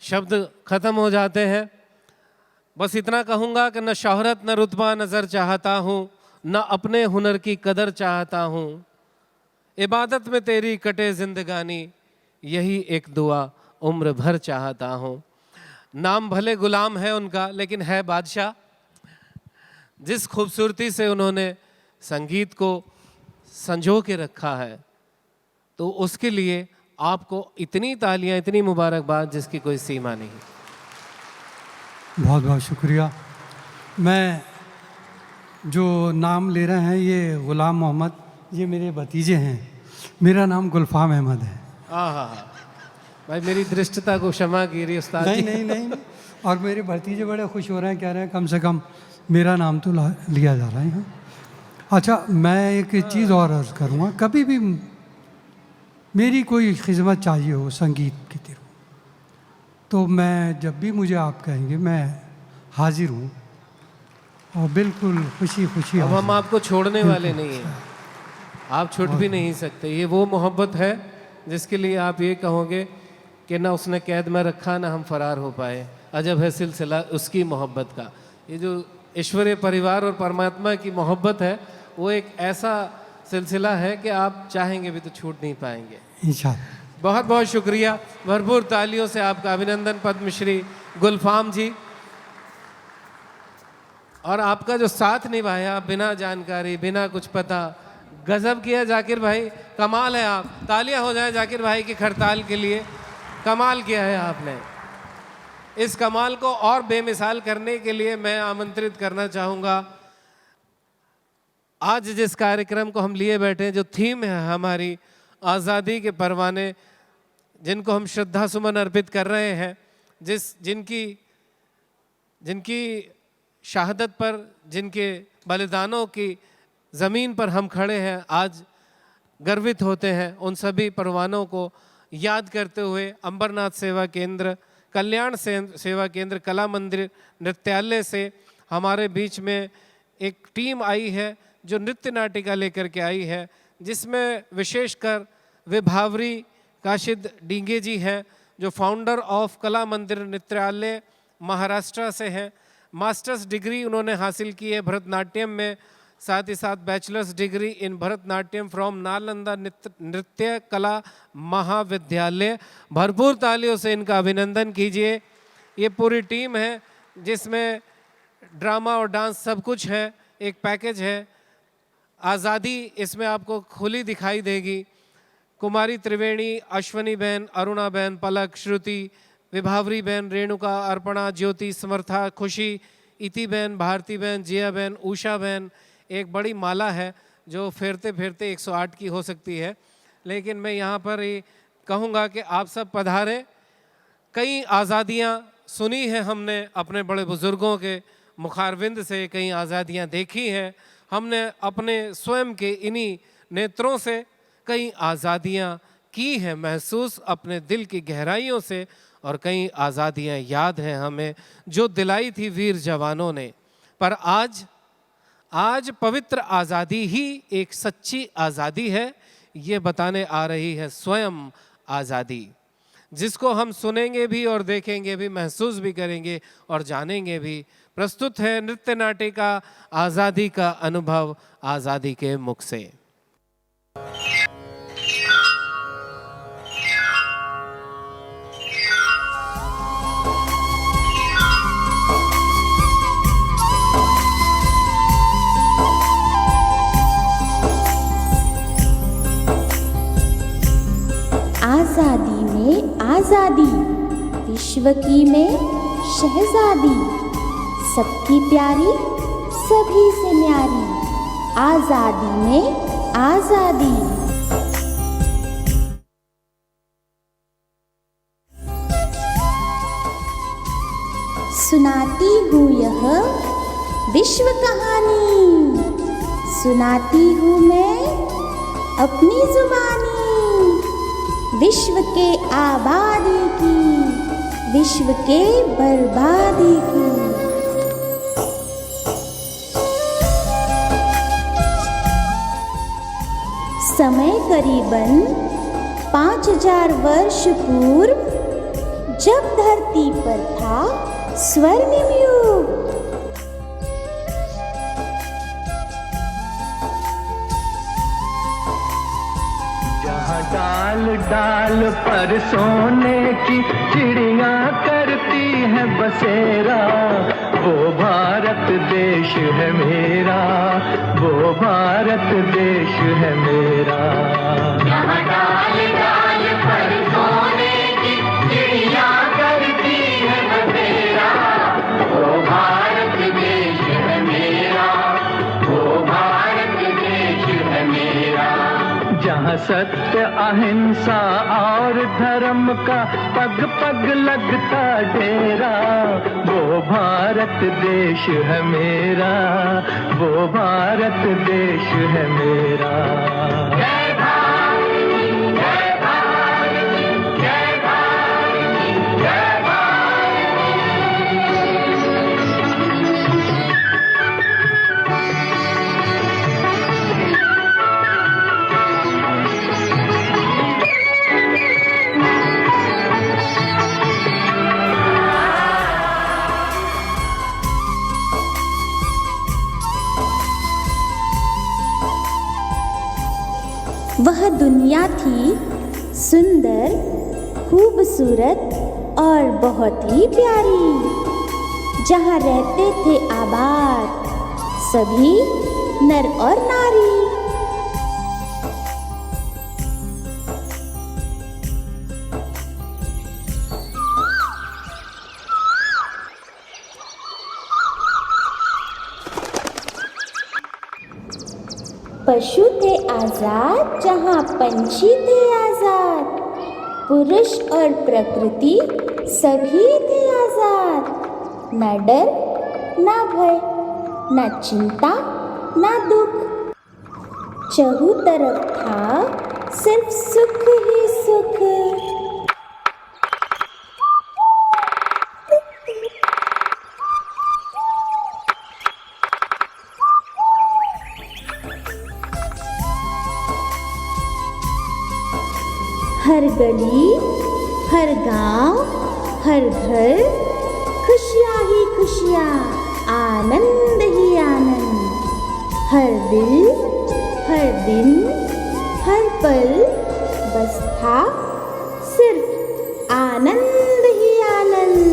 शब्द खत्म हो जाते हैं। बस इतना कहूँगा कि न शोहरत न रुतबा नज़र चाहता हूँ, न अपने हुनर की कदर चाहता हूँ। इबादत में तेरी कटे जिंदगानी, यही एक दुआ उम्र भर चाहता हूँ। नाम भले गुलाम है उनका, लेकिन है बादशाह। जिस खूबसूरती से उन्होंने संगीत को संजो के रखा है, तो उसके लिए आपको इतनी तालियां, इतनी मुबारकबाद जिसकी कोई सीमा नहीं। बहुत बहुत शुक्रिया। मैं जो नाम ले रहे हैं ये ग़ुलाम मोहम्मद, ये मेरे भतीजे हैं। मेरा नाम गुलफाम अहमद है। हाँ, भाई मेरी दृष्टता को क्षमा कीजिए उस्ताद नहीं जी। नहीं नहीं, और मेरे भतीजे बड़े खुश हो रहे हैं, कह रहे हैं कम से कम मेरा नाम तो लिया जा रहा है यहाँ। अच्छा, मैं एक चीज़ और अर्ज़ करूँगा, कभी भी मेरी कोई खिदमत चाहिए हो संगीत की तरफ, तो मैं जब भी मुझे आप कहेंगे मैं हाजिर हूँ, और बिल्कुल खुशी खुशी। अब हम आपको छोड़ने वाले नहीं हैं, आप छूट भी नहीं सकते। ये वो मोहब्बत है जिसके लिए आप ये कहोगे कि ना उसने कैद में रखा, ना हम फरार हो पाए। अजब है सिलसिला उसकी मोहब्बत का। ये जो ईश्वरीय परिवार और परमात्मा की मोहब्बत है, वो एक ऐसा सिलसिला है कि आप चाहेंगे भी तो छूट नहीं पाएंगे। इंशाअल्लाह। बहुत बहुत शुक्रिया। भरपूर तालियों से आपका अभिनंदन पद्मश्री गुलफाम जी। और आपका जो साथ निभाया बिना जानकारी, बिना कुछ पता, गजब किया जाकिर भाई, कमाल है आप। तालियां हो जाए जाकिर भाई की खड़ताल के लिए, कमाल किया है आपने। इस कमाल को और बेमिसाल करने के लिए मैं आमंत्रित करना चाहूँगा, आज जिस कार्यक्रम को हम लिए बैठे हैं, जो थीम है हमारी आज़ादी के परवाने, जिनको हम श्रद्धा सुमन अर्पित कर रहे हैं, जिनकी शहादत पर, जिनके बलिदानों की ज़मीन पर हम खड़े हैं, आज गर्वित होते हैं। उन सभी परवानों को याद करते हुए अंबरनाथ सेवा केंद्र, कल्याण सेवा केंद्र, कला मंदिर नृत्यालय से हमारे बीच में एक टीम आई है जो नृत्य नाटिका लेकर के आई है, जिसमें विशेषकर विभावरी काशिद डींगे जी हैं, जो फाउंडर ऑफ कला मंदिर नृत्यालय महाराष्ट्र से हैं। मास्टर्स डिग्री उन्होंने हासिल की है भरतनाट्यम में, साथ ही साथ bachelors degree in Bharatanatyam from Nalanda नृत्य कला महाविद्यालय। भरपूर तालियों से इनका अभिनंदन कीजिए। ये पूरी टीम है जिसमें ड्रामा और डांस सब कुछ है, एक पैकेज है। आज़ादी इसमें आपको खुली दिखाई देगी। कुमारी त्रिवेणी, अश्वनी बहन, अरुणा बहन, पलक, श्रुति, विभावरी बहन, रेणुका, अर्पणा, ज्योति, समर्था, खुशी, इति बहन, भारती बहन, जिया बहन, उषा बहन, एक बड़ी माला है जो फेरते फेरते 108 की हो सकती है। लेकिन मैं यहाँ पर ये कहूँगा कि आप सब पधारें। कई आज़ादियाँ सुनी हैं हमने अपने बड़े बुज़ुर्गों के मुखारविंद से, कई आज़ादियाँ देखी हैं हमने अपने स्वयं के इन्हीं नेत्रों से, कई आज़ादियाँ की हैं महसूस अपने दिल की गहराइयों से, और कई आज़ादियाँ याद हैं हमें जो दिलाई थी वीर जवानों ने। पर आज पवित्र आज़ादी ही एक सच्ची आज़ादी है, ये बताने आ रही है स्वयं आज़ादी, जिसको हम सुनेंगे भी और देखेंगे भी, महसूस भी करेंगे और जानेंगे भी। प्रस्तुत है नृत्य नाटिका आज़ादी का अनुभव आज़ादी के मुख से। आज़ादी में आज़ादी, विश्व की में शहजादी, सबकी प्यारी सभी से न्यारी, आज़ादी में आज़ादी। सुनाती हूँ यह विश्व कहानी, सुनाती हूँ मैं अपनी जुबानी, विश्व के आबादी की, विश्व के बर्बादी की। समय करीबन 5000 वर्ष पूर्व, जब धरती पर था स्वर्णिम युग। डाल डाल पर सोने की चिड़िया करती है बसेरा, वो भारत देश है मेरा, वो भारत देश है मेरा। यहाँ डाल डाल पर सोने की चिड़िया करती है बसेरा, वो भारत देश है मेरा, वो भारत देश है मेरा। जहाँ सत्य अहिंसा और धर्म का पग पग लगता डेरा, वो भारत देश है मेरा, वो भारत देश है मेरा। जय भारत, जय भारत, जय भारत, जय वह दुनिया थी सुंदर, खूबसूरत और बहुत ही प्यारी, जहाँ रहते थे आबाद सभी नर और नारी। पशु थे आजाद, जहाँ पंछी थे आजाद, पुरुष और प्रकृति सभी थे आजाद। न डर, न भय, न चिंता, न दुख, चहु तरफ था सिर्फ सुख ही सुख। हर गली, हर गांव, हर घर खुशियाँ ही खुशियाँ। आनंद ही आनंद। हर दिल, हर दिन, हर पल बस था सिर्फ आनंद ही आनंद।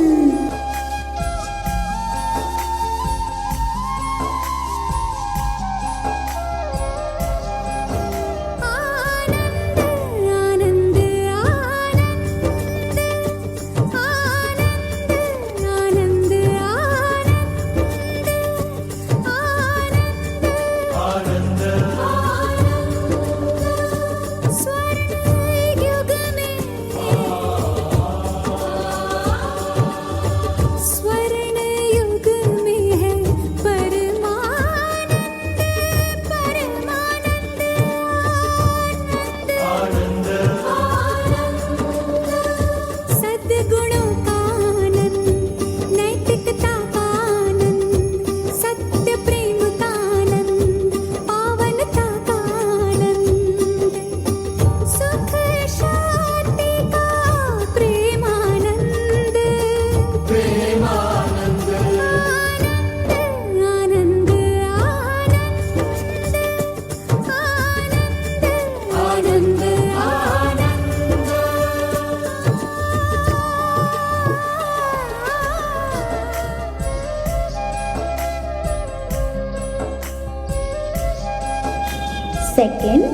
सेकंड,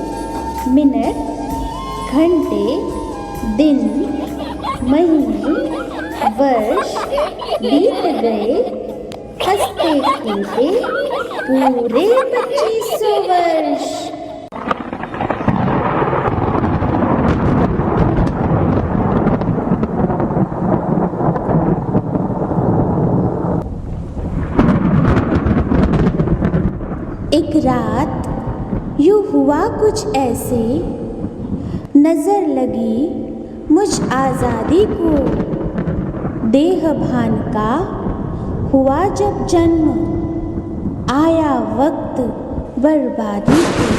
मिनट, घंटे, दिन, महीने, वर्ष बीत गए हंसते खेलते पूरे 2500 वर्ष। एक रात यूं हुआ कुछ ऐसे, नजर लगी मुझ आज़ादी को। देह भान का हुआ जब जन्म, आया वक्त बर्बादी को।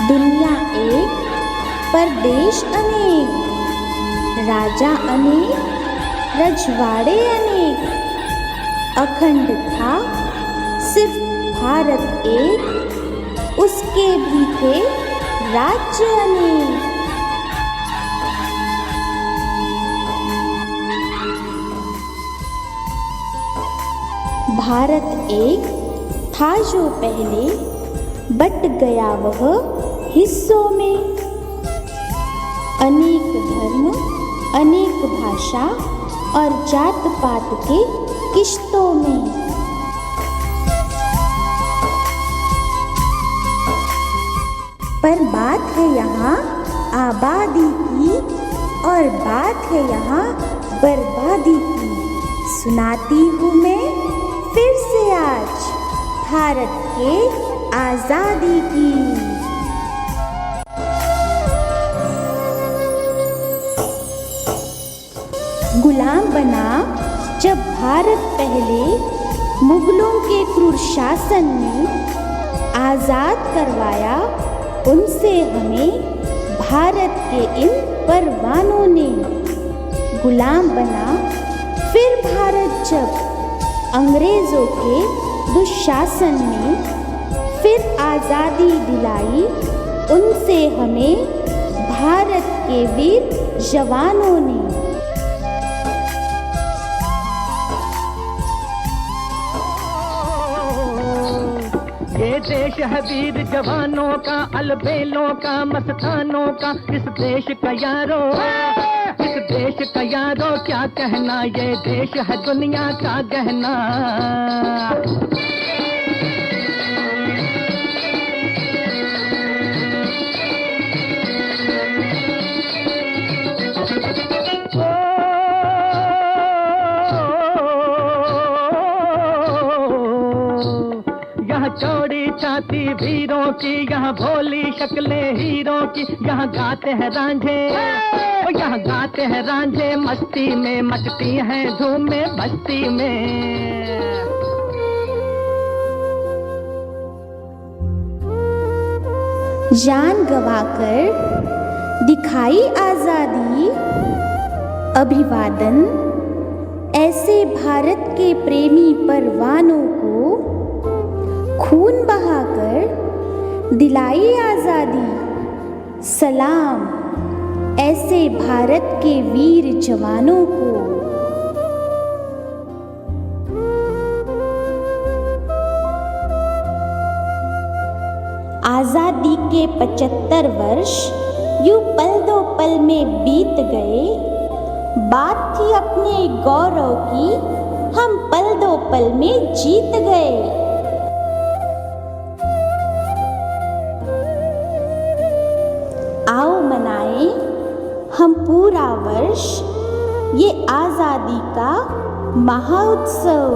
दुनिया एक पर देश अनेक, राजा अनेक, रजवाड़े अनेक। अखंड था सिर्फ भारत एक, उसके भी थे राज्य अनेक। भारत एक था जो पहले, बट गया वह हिस्सों में। अनेक धर्म, अनेक भाषा और जात पात के किश्तों में। पर बात है यहाँ आबादी की और बात है यहाँ बर्बादी की। सुनाती हूँ मैं फिर से आज भारत के आज़ादी की। गुलाम बना जब भारत पहले मुगलों के क्रूर शासन ने आज़ाद करवाया उनसे हमें भारत के इन परवानों ने। गुलाम बना फिर भारत जब अंग्रेज़ों के दुशासन ने, फिर आज़ादी दिलाई उनसे हमें भारत के वीर जवानों ने। ये देश है वीर जवानों का, अलबेलों का, मस्तानों का। इस देश का यारो, इस देश का यारो क्या कहना, ये देश है दुनिया का गहना। चौड़ी छाती वीरों की, यहाँ भोली शक्लें हीरों की। यहाँ गाते हैं रांझे, यहाँ गाते हैं रांझे, मस्ती में मचती हैं धूमें बस्ती में। जान गवाकर दिखाई आज़ादी। अभिवादन ऐसे भारत के प्रेमी परवानों को खून बहाकर दिलाई आज़ादी। सलाम ऐसे भारत के वीर जवानों को। आज़ादी के 75 वर्ष यूं पल दो पल में बीत गए। बात थी अपने गौरव की, हम पल दो पल में जीत गए। आओ मनाएं हम पूरा वर्ष ये आज़ादी का महाउत्सव।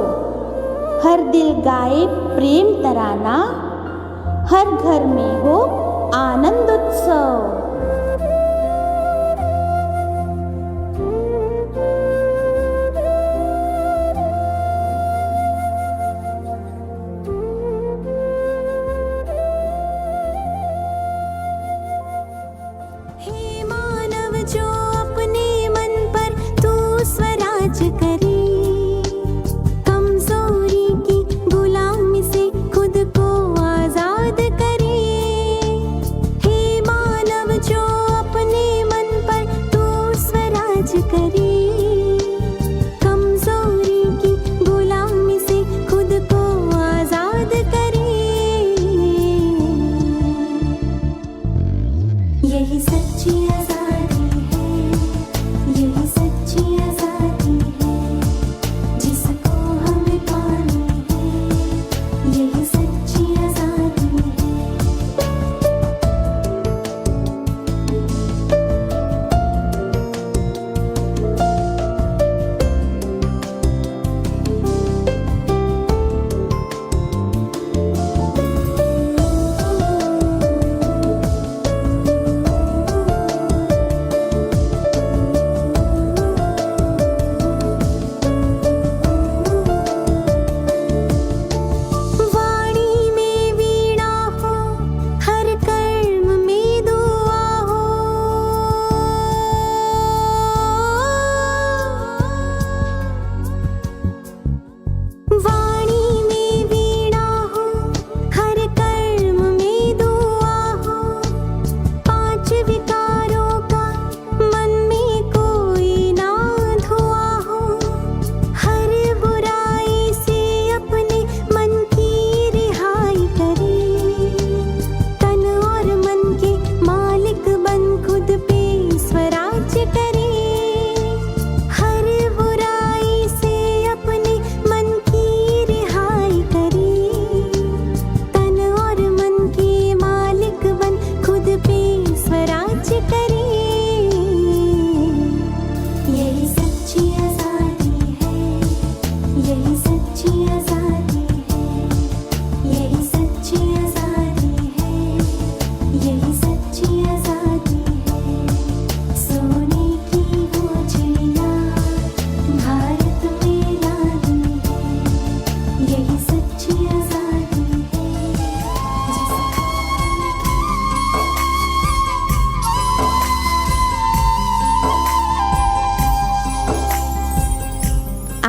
हर दिल गाए प्रेम तराना, हर घर में हो आनंद उत्सव। हे मानव जो अपने मन पर तू स्वराज करे,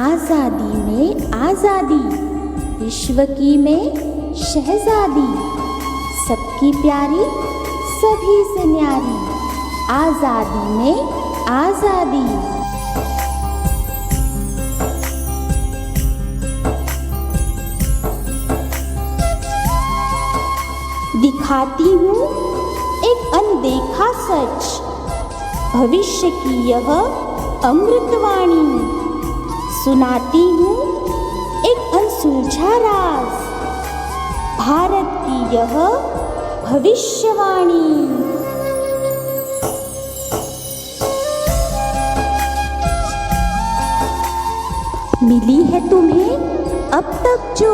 आज़ादी में आज़ादी, विश्व की में शहजादी, सबकी प्यारी सभी से न्यारी, आज़ादी में आज़ादी। दिखाती हूँ एक अनदेखा सच, भविष्य की यह अमृतवाणी। सुनाती हूँ एक अनसुलझा राज, भारत की यह भविष्यवाणी। मिली है तुम्हें अब तक जो,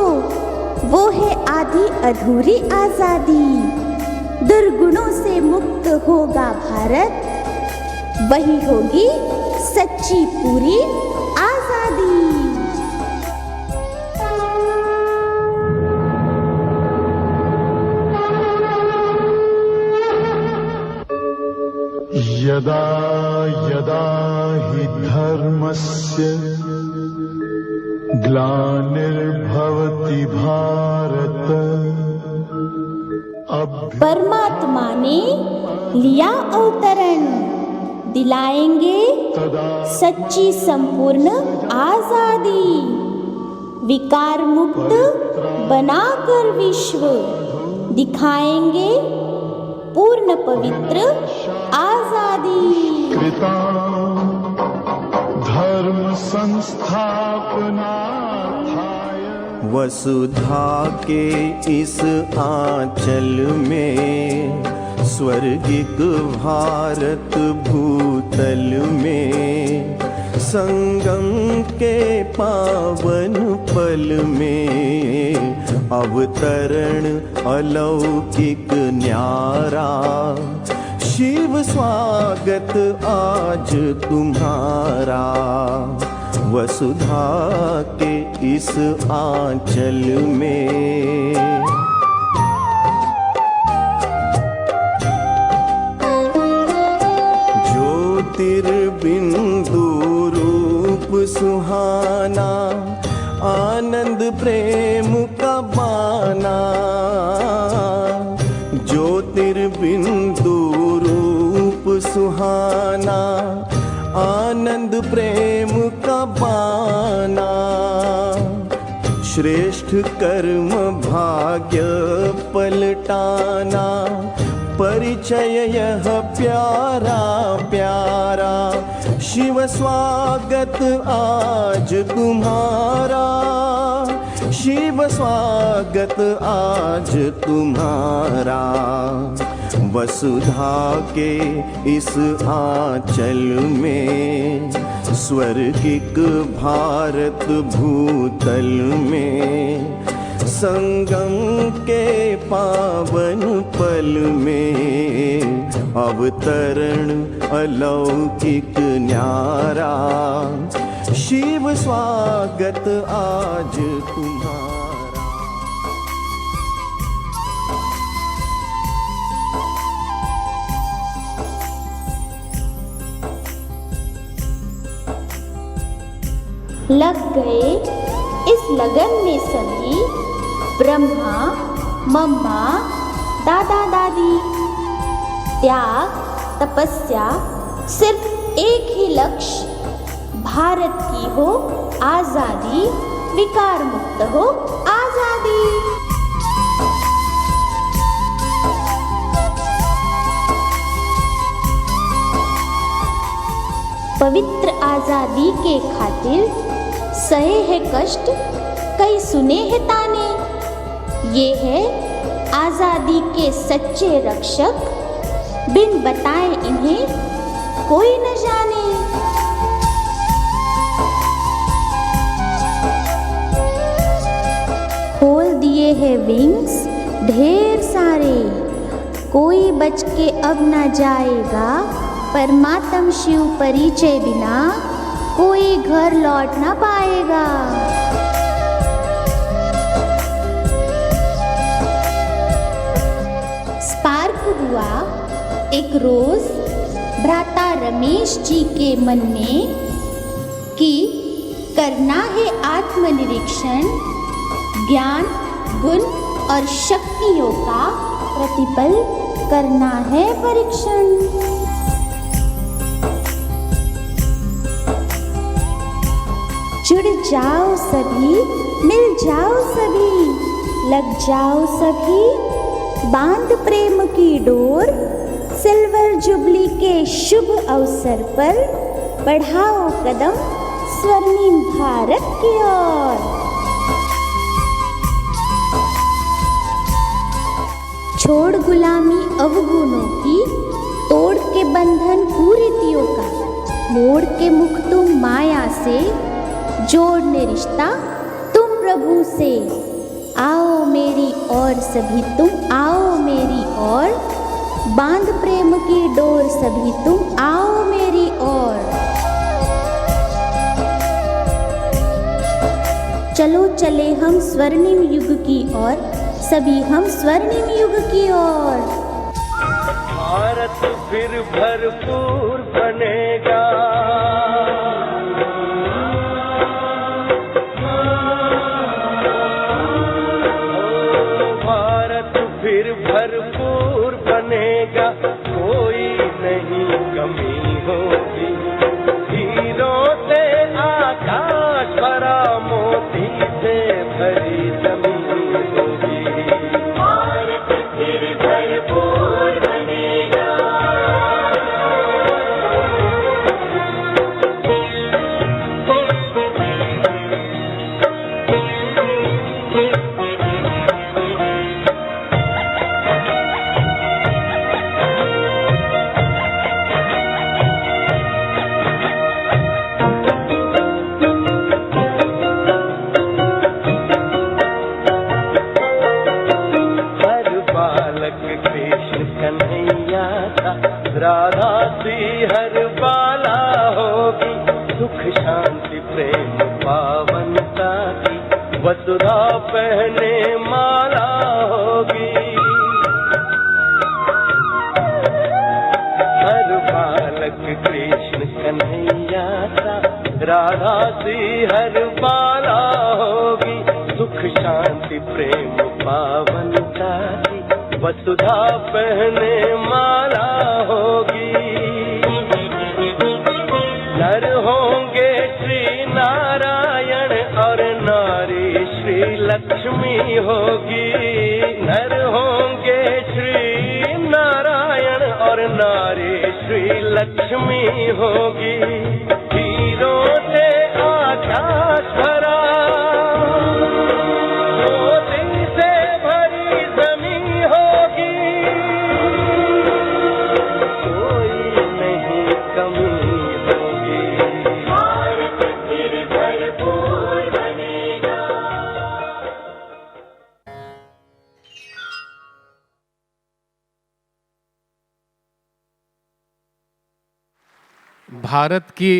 वो है आधी अधूरी आज़ादी। दुर्गुणों से मुक्त होगा भारत, वही होगी सच्ची पूरी आज़ादी। यदा यदा हि धर्मस्य ग्लानिर्भवति भारत परमात्मा ने लिया अवतरण, दिलाएंगे सच्ची संपूर्ण आजादी, विकार मुक्त बनाकर विश्व दिखाएंगे पूर्ण पवित्र आजादी। कृता धर्म संस्थापनार्थाय वसुधा के इस आंचल में स्वर्गिक भारत भूतल में संगम के पावन पल में अवतरण अलौकिक न्यारा। शिव स्वागत आज तुम्हारा वसुधा के इस आंचल में। ज्योतिर्बिंदु रूप सुहाना, आनंद प्रेम का बाना। ज्योतिर्बिंदु रूप सुहाना, आनंद प्रेम का बाना। श्रेष्ठ कर्म भाग्य पलटाना, परिचय यह प्यारा प्यारा। शिव स्वागत आज तुम्हारा, शिव स्वागत आज तुम्हारा वसुधा के इस आंचल में स्वर्गिक भारत भूतल में संगम के पावन पल में अवतरण अलौकिक न्यारा। शिव स्वागत आज तुम्हारा। लग गए इस लगन में सभी, ब्रह्मा मम्मा दादा दादी। त्याग तपस्या सिर्फ एक ही लक्ष्य, भारत की हो आजादी, विकार मुक्त हो आजादी। पवित्र आजादी के खातिर सहे है कष्ट, कई सुने हैं ताने। ये है आजादी के सच्चे रक्षक, बिन बताए इन्हें कोई न जाने। खोल दिए हैं विंग्स ढेर सारे, कोई बच के अब न जाएगा। परमात्म शिव परिचय बिना कोई घर लौट ना पाएगा। स्पार्क हुआ एक रोज भ्राता रमेश जी के मन में कि करना है आत्मनिरीक्षण, ज्ञान गुण और शक्तियों का प्रतिपल करना है परीक्षण। जुड़ जाओ सभी, मिल जाओ सभी, लग जाओ सभी, बांध प्रेम की डोर। सिल्वर जुबली के शुभ अवसर पर बढ़ाओ कदम स्वर्णिम भारत की ओर। छोड़ गुलामी अवगुणों की, तोड़ के बंधन कुरीतियों का, मोड़ के मुख तुम माया से, जोड़ने रिश्ता तुम प्रभु से। आओ मेरी ओर सभी तुम आओ मेरी ओर, बांध प्रेम की डोर सभी तुम आओ मेरी ओर। चलो चले हम स्वर्णिम युग की ओर, सभी हम स्वर्णिम युग की ओर। भारत फिर भरपूर बनेगा। भारत फिर भरपूर बनेगा, कोई नहीं कमी होगी। हीरों से आकाश भरा, मोती से भरी जमीन होगी। भारत फिर भरपूर बनेगा। राधा सी हर बाला होगी, सुख शांति प्रेम पावनता की वसुधा पहने माला होगी। हर बालक कृष्ण कन्हैया सा, राधा सी हर बाला होगी, सुख शांति प्रेम पावनता की वसुधा पहने माला होगी। नर होंगे श्री नारायण और नारी श्री लक्ष्मी होगी। नर होंगे श्री नारायण और नारी श्री लक्ष्मी होगी। हीरों से आकाश भरा, मोती से भरी जमीन होगी। कोई नहीं कमी होगी। भारत फिर भरपूर बनेगा। भारत की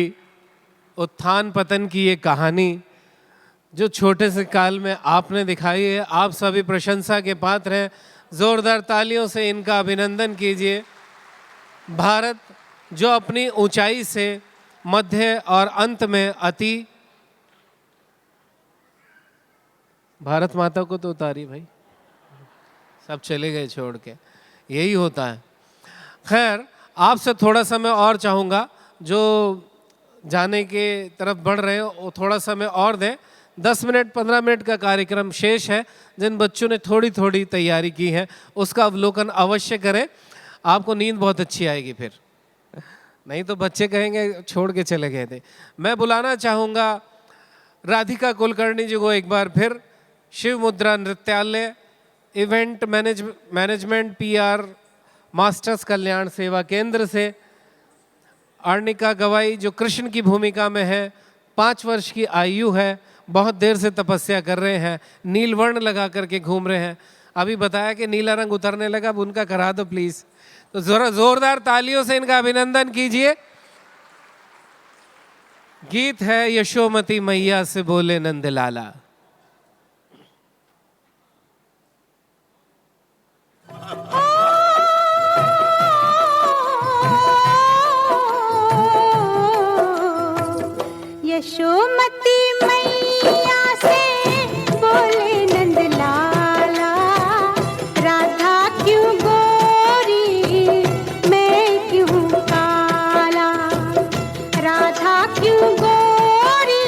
उत्थान पतन की ये कहानी जो छोटे से काल में आपने दिखाई है, आप सभी प्रशंसा के पात्र हैं। जोरदार तालियों से इनका अभिनंदन कीजिए। भारत जो अपनी ऊंचाई से मध्य और अंत में अति, भारत माता को तो उतारी भाई, सब चले गए छोड़ के, यही होता है। खैर, आपसे थोड़ा समय और चाहूँगा, जो जाने के तरफ बढ़ रहे हो वो थोड़ा समय और दें। 10 मिनट 15 मिनट का कार्यक्रम शेष है। जिन बच्चों ने थोड़ी थोड़ी तैयारी की है उसका अवलोकन अवश्य करें, आपको नींद बहुत अच्छी आएगी। फिर नहीं तो बच्चे कहेंगे छोड़ के चले गए थे। मैं बुलाना चाहूँगा राधिका कुलकर्णी जी को एक बार फिर, शिव मुद्रा नृत्यालय, इवेंट मैनेजमेंट PR मास्टर्स कल्याण सेवा केंद्र से। अर्णिका गवाई जो कृष्ण की भूमिका में है, 5 वर्ष की आयु है, बहुत देर से तपस्या कर रहे हैं, नील वर्ण लगा करके घूम रहे हैं। अभी बताया कि नीला रंग उतरने लगा, अब उनका करा दो प्लीज। तो जोरदार तालियों से इनका अभिनंदन कीजिए। गीत है यशोमती मैया से बोले नंदलाला। यशोमती मैया से बोले नंदलाला, राधा क्यों गोरी मैं क्यों काला। राधा क्यों गोरी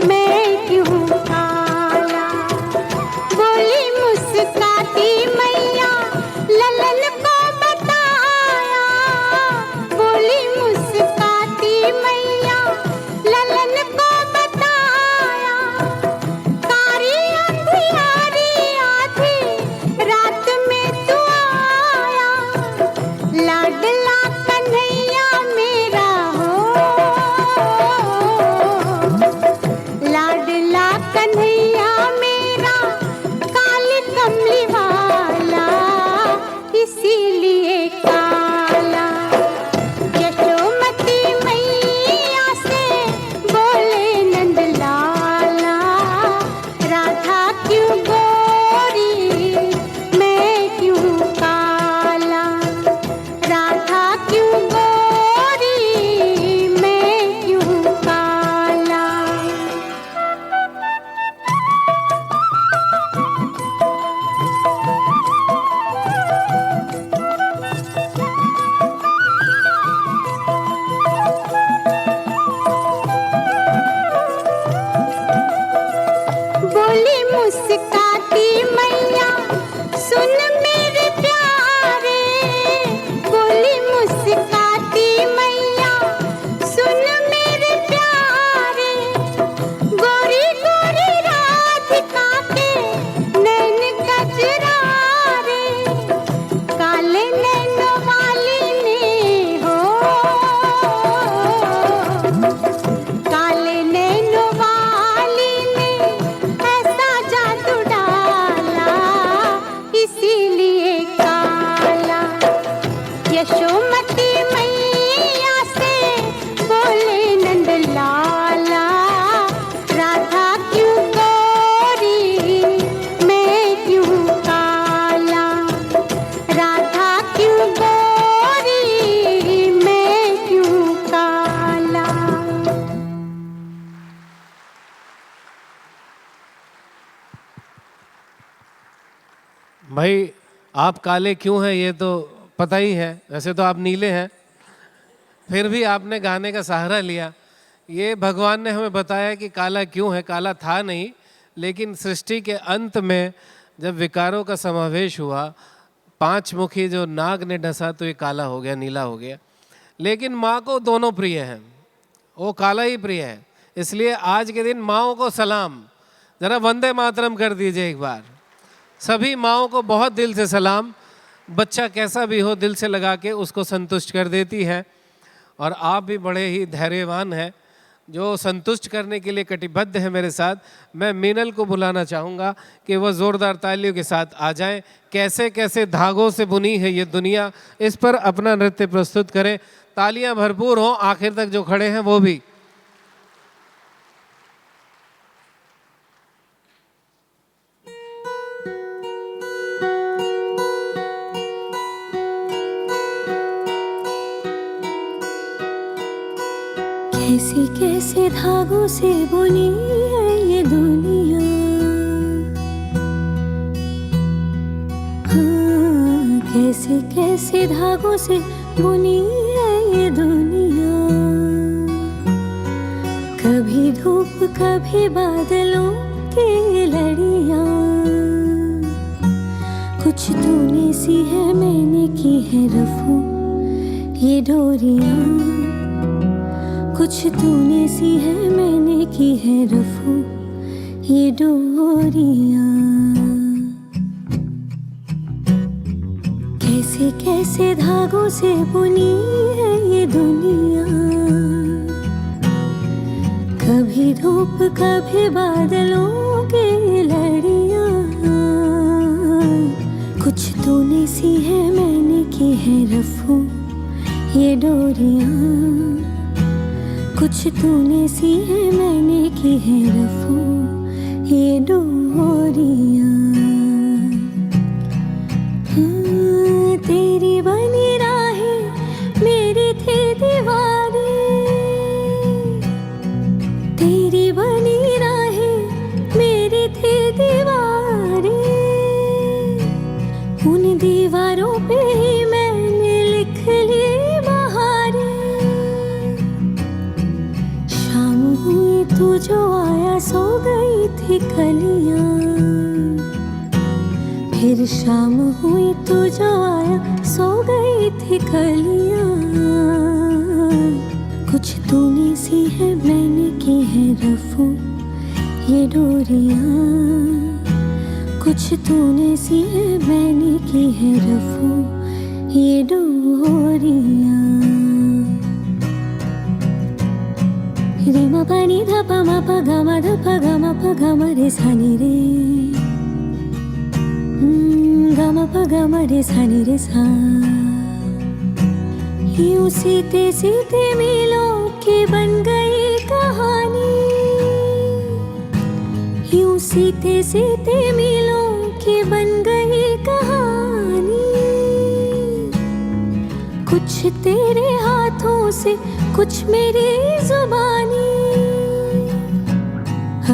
मैं क्यों काला। बोली मुस्काती मैया ललन को बताया। बोली मुस्काती मैया ललन को बताया। कारी अंधियारी आधी रात में तू आया। लाडला कन्हैया मेरा हो, लाडला कन्हैया मेरा काली कमली वाला, इसीलिए काला। यशोमती मैया से बोले नंदलाला, राधा क्यों गोरी मैं क्यों काला। भाई आप काले क्यों हैं ये तो पता ही है, वैसे तो आप नीले हैं, फिर भी आपने गाने का सहारा लिया। ये भगवान ने हमें बताया कि काला क्यों है, काला था नहीं, लेकिन सृष्टि के अंत में जब विकारों का समावेश हुआ, 5 मुखी जो नाग ने डसा तो ये काला हो गया, नीला हो गया। लेकिन माँ को दोनों प्रिय हैं, वो काला ही प्रिय है। इसलिए आज के दिन माँओं को सलाम, ज़रा वंदे मातरम कर दीजिए एक बार। सभी माँओं को बहुत दिल से सलाम। बच्चा कैसा भी हो दिल से लगा के उसको संतुष्ट कर देती है, और आप भी बड़े ही धैर्यवान हैं जो संतुष्ट करने के लिए कटिबद्ध है मेरे साथ। मैं मीनल को बुलाना चाहूँगा कि वह ज़ोरदार तालियों के साथ आ जाएं। कैसे कैसे धागों से बुनी है ये दुनिया, इस पर अपना नृत्य प्रस्तुत करें। तालियां भरपूर हों, आखिर तक जो खड़े हैं वो भी। कैसे कैसे धागों से बुनी है ये दुनिया, हाँ, कैसे कैसे धागों से बुनी है ये दुनिया। कभी धूप कभी बादलों की लड़ियाँ, कुछ तूने सी है मैंने की है रफू ये डोरियाँ, कुछ तूने सी है मैंने की है रफू ये डोरियाँ। कैसे कैसे धागों से बुनी है ये दुनिया, कभी धूप कभी बादलों की लड़ियाँ, कुछ तूने सी है मैंने की है रफू ये डोरियाँ, कुछ तूने सी है मैंने की है रफू ये डोरियाँ। हाँ, तेरी बनी राहें मेरी थी दीवारें, तेरी बनी राहें मेरी थी दीवारें, उन दीवारों पे ही मैंने लिख ली तू जो आया सो गई थी कलियां, फिर शाम हुई तू जो आया सो गई थी कलियां, कुछ तूने सी है मैंने की है रफू ये डोरियां, कुछ तूने सी है मैंने की है रफू ये डोरियां। रे म पानी ध प म प ग म ध प ग म प ग म रे सा नि रे, ग म प ग म रे सा नि रे सा। यूं सीते सीते मीलों की बन गई कहानी, यूं सीते सीते मीलों की बन गई कहानी, कुछ तेरे हाथों से कुछ मेरी जुबानी।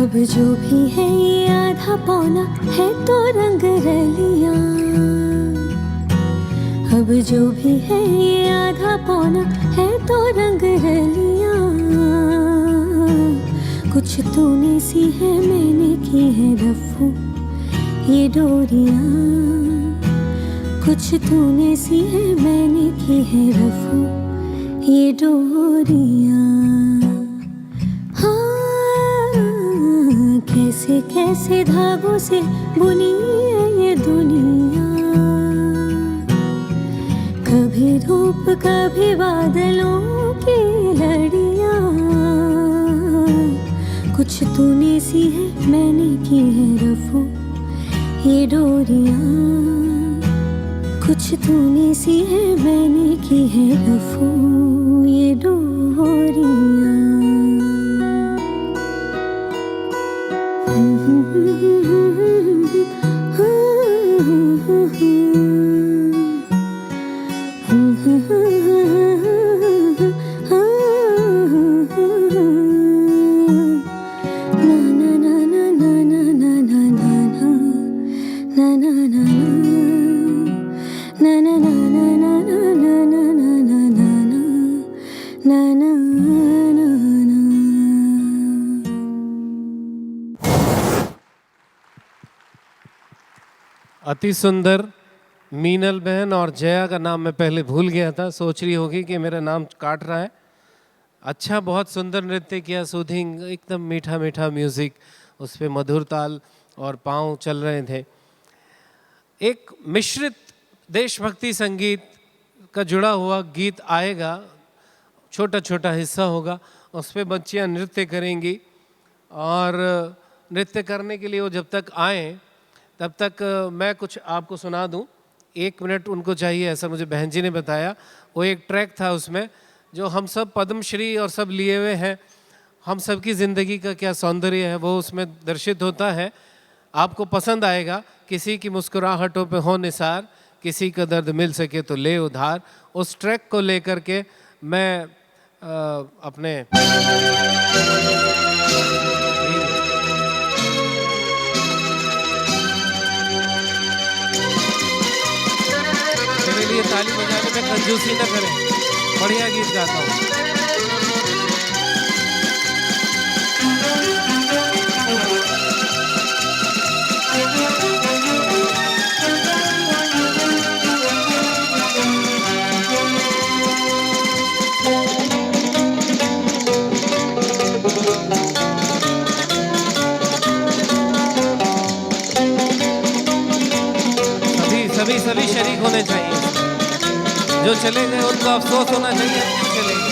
अब जो भी है ये आधा पौना है तो रंग रलियां, अब जो भी है ये आधा पौना है तो रंग रलियां, कुछ तूने सी है मैंने की है रफू ये डोरियां, कुछ तूने सी है मैंने की है रफू ये डोरियां। हाँ, कैसे कैसे धागों से बुनी है ये दुनिया, कभी धूप कभी बादलों की लड़ियाँ, कुछ तूने सी है मैंने की है रफू ये डोरियाँ, कुछ तूने सी है मैंने की है रफू ये डोरियाँ। na na na na na na na na na na na अति सुंदर मीनल बहन और जया का नाम मैं पहले भूल गया था, सोच रही होगी कि मेरा नाम काट रहा है। अच्छा, बहुत सुंदर नृत्य किया, सूदिंग, एकदम मीठा मीठा म्यूजिक, उस पे मधुर ताल और पाँव चल रहे थे। एक मिश्रित देशभक्ति संगीत का जुड़ा हुआ गीत आएगा, छोटा छोटा हिस्सा होगा, उस पे बच्चियाँ नृत्य करेंगी और नृत्य करने के लिए वो जब तक आएँ तब तक मैं कुछ आपको सुना दूं। 1 मिनट उनको चाहिए, ऐसा मुझे बहन जी ने बताया। वो एक ट्रैक था उसमें जो हम सब पद्मश्री और सब लिए हुए हैं, हम सब की ज़िंदगी का क्या सौंदर्य है वो उसमें दर्शित होता है। आपको पसंद आएगा। किसी की मुस्कुराहटों पे हो निसार, किसी का दर्द मिल सके तो ले उधार। उस ट्रैक को लेकर के मैं अपने मेरे लिए ताली बजाने में कंजूसी न करें, बढ़िया गीत गाता हूँ। सभी शरीक होने चाहिए। जो चले गए उनको अफसोस होना चाहिए, क्यों चले गए।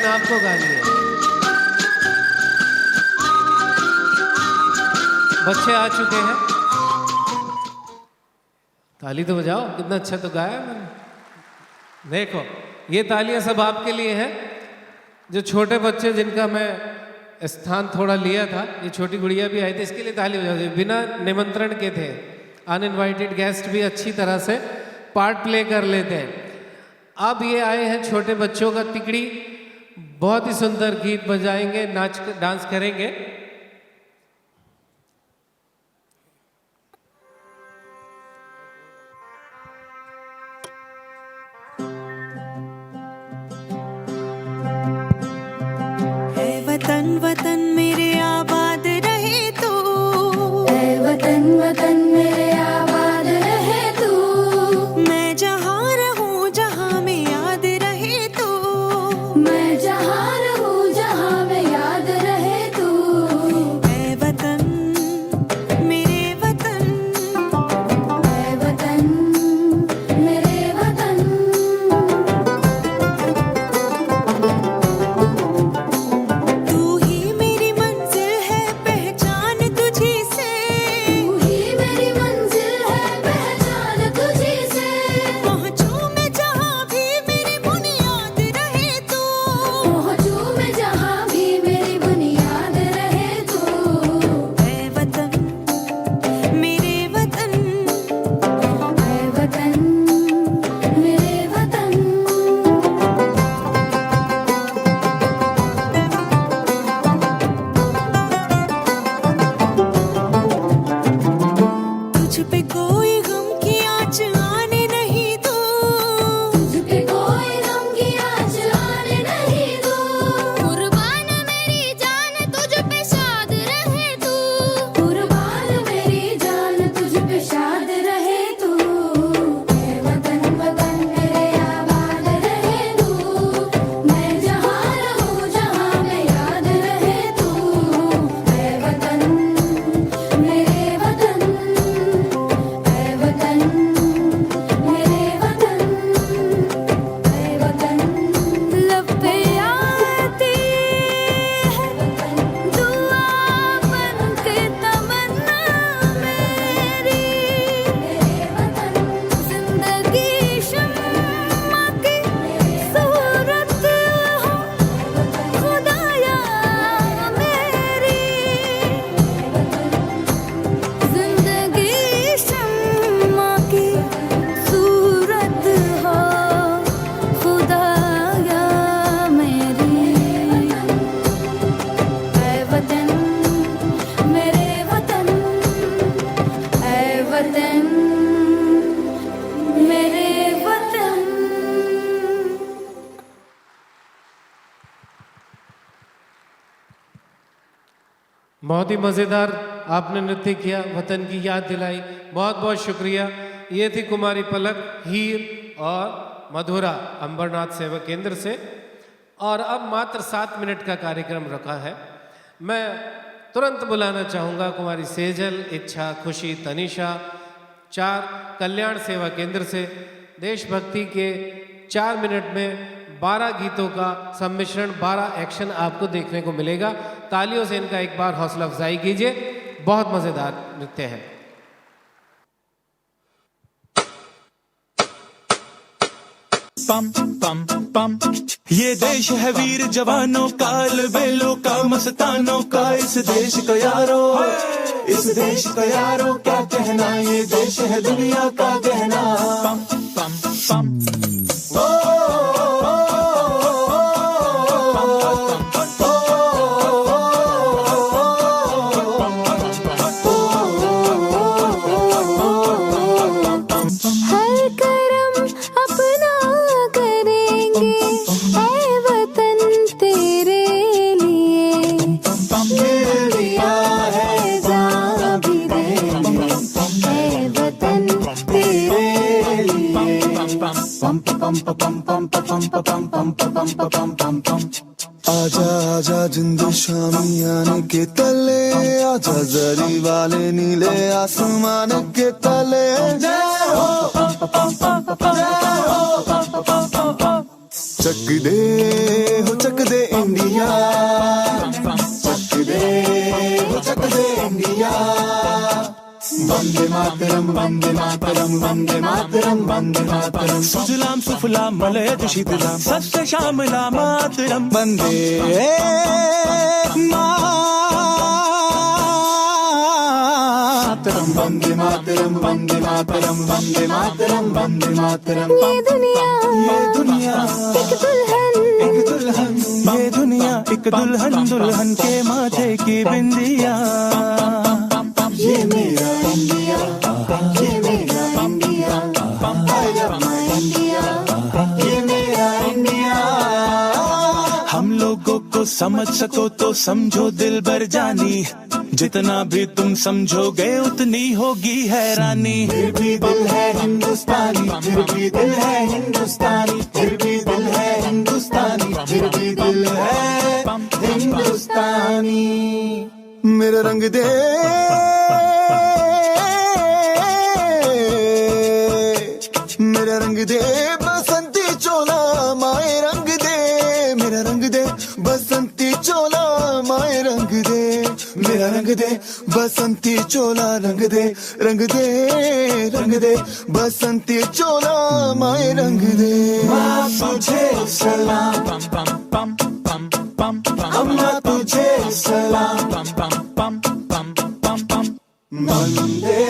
आपको गानी है। बच्चे आ चुके हैं, ताली तो बजाओ। कितना अच्छा तो गाया मैंने। देखो ये तालियां सब आपके लिए हैं। जो छोटे बच्चे जिनका मैं स्थान थोड़ा लिया था, ये छोटी गुड़िया भी आई थी, इसके लिए ताली बजाओ। बिना निमंत्रण के थे, अनइनवाइटेड गेस्ट भी अच्छी तरह से पार्ट प्ले कर लेते हैं। अब ये आए हैं छोटे बच्चों का तिकड़ी, बहुत ही सुंदर गीत बजाएंगे, नाच डांस करेंगे। वतन वतन मेरे आबाद रहे तू, वतन वतन मेरे आबाद रहे बहुत ही मज़ेदार आपने नृत्य किया, वतन की याद दिलाई, बहुत बहुत शुक्रिया। ये थी कुमारी पलक हीर और मधुरा अंबरनाथ सेवा केंद्र से। और अब मात्र 7 मिनट का कार्यक्रम रखा है। मैं तुरंत बुलाना चाहूँगा कुमारी सेजल, इच्छा, खुशी, तनिषा, 4 कल्याण सेवा केंद्र से। देशभक्ति के 4 मिनट में 12 गीतों का सम्मिश्रण, 12 एक्शन आपको देखने को मिलेगा। तालियों से इनका एक बार हौसला अफजाई कीजिए, बहुत मज़ेदार नृत्य है। पम पम पम, ये देश है वीर जवानों का, अलबेलों का, मस्तानों का, इस देश का यारो, इस देश का यारो क्या कहना, ये देश है दुनिया का गहना। पम पम पम, आजा आजा जिंदू शामी आने के तले, आजा जरी वाले नीले आसमान के तले। जय हो चक दे हो चक दे इंडिया, चक दे हो चक दे इंडिया। वंदे मातरम वंदे मातरम वंदे मातरम वंदे मातरम। सुजलाम सुफलाम मलयज शीतलाम, सत्य श्यामला मातरम। वंदे मातरम वंदे मातरम वंदे मातरम वंदे मातरम वंदे मातरम। ये दुनिया एक दुल्हन, एक दुल्हन, ये दुनिया एक दुल्हन, दुल्हन के माथे की बिंदिया। ये मेरा इंडिया, ये मेरा India, I love my India, ये मेरा इंडिया। हम लोगों को समझ सको तो समझो दिल भर जानी, जितना भी तुम समझोगे उतनी होगी हैरानी। फिर भी दिल है हिंदुस्तानी, फिर भी दिल है हिंदुस्तानी, फिर भी दिल है हिंदुस्तानी, फिर भी दिल है हिंदुस्तानी। मेरा रंग दे मेरा रंग दे बसंती चोला, माए रंग दे मेरा रंग दे बसंती चोला, माए रंग दे मेरा रंग दे बसंती चोला। रंग दे रंग दे रंग दे बसंती चोला, माए रंग दे। माँ तुझे सलाम, अम्मा तुझे सलाम, वंदे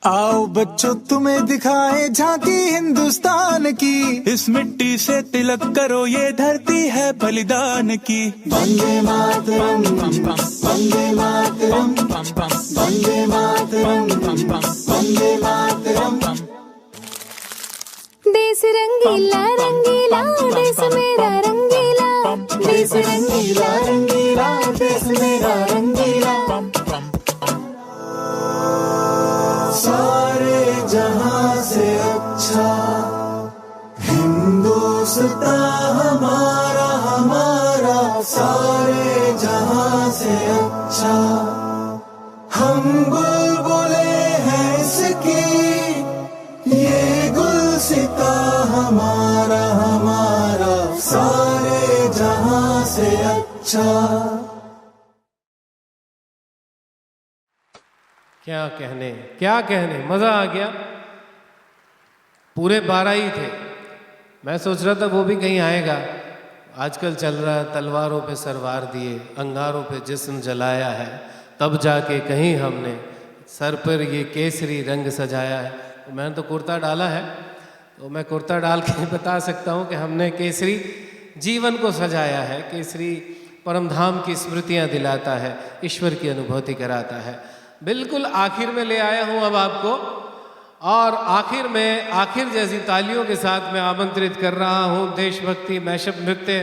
आओ बच्चों तुम्हें दिखाए झांकी हिंदुस्तान की, इस मिट्टी से तिलक करो ये धरती है बलिदान की। वंदे मातरम वंदे मातरम वंदे मातरम वंदे मातरम। देश रंगीला रंगीला देश मेरा रंगीला, देश रंगीला रंगीला देश मेरा रंगीला। सारे जहां से अच्छा हिंदुस्तान हमारा, हमारा सारे जहां से अच्छा। हम बुलबुले हैं इसकी, ये गुलसिता हमारा, हमारा सारे जहां से अच्छा। क्या कहने, क्या कहने, मज़ा आ गया। पूरे 12 ही थे। मैं सोच रहा था वो भी कहीं आएगा। आजकल चल रहा है तलवारों पे सरवार दिए, अंगारों पे जिस्म जलाया है, तब जाके कहीं हमने सर पर ये केसरी रंग सजाया है। तो मैंने तो कुर्ता डाला है, तो मैं कुर्ता डाल के बता सकता हूँ कि हमने केसरी जीवन को सजाया है। केसरी परमधाम की स्मृतियाँ दिलाता है, ईश्वर की अनुभूति कराता है। बिल्कुल आखिर में ले आया हूँ अब आपको और आखिर जैसी तालियों के साथ मैं आमंत्रित कर रहा हूँ देशभक्ति मैशअप नृत्य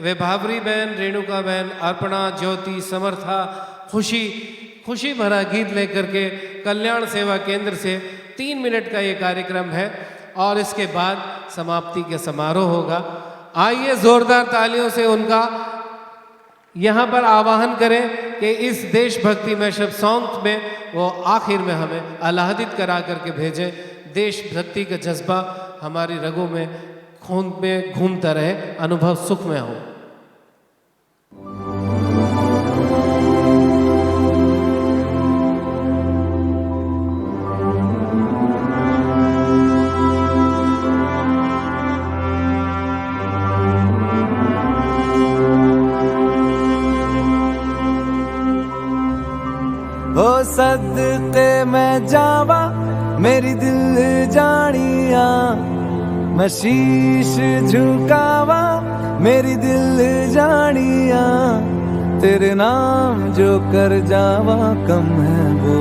विभावरी बहन, रेणुका बहन, अर्पणा, ज्योति, समर्था, खुशी भरा गीत लेकर के कल्याण सेवा केंद्र से 3 मिनट का ये कार्यक्रम है और इसके बाद समाप्ति का समारोह होगा। आइए जोरदार तालियों से उनका यहाँ पर आवाहन करें कि इस देशभक्ति मैशअप सॉन्ग में वो आखिर में हमें आह्लादित करा करके भेजें। देशभक्ति का जज्बा हमारी रगों में, खून में घूमता रहे, अनुभव सुखमय हो। हो सदके मैं जावा मेरी दिल जानिया, मैं शीश झुकावा मेरी दिल जानिया, तेरे नाम जो कर जावा कम है वो।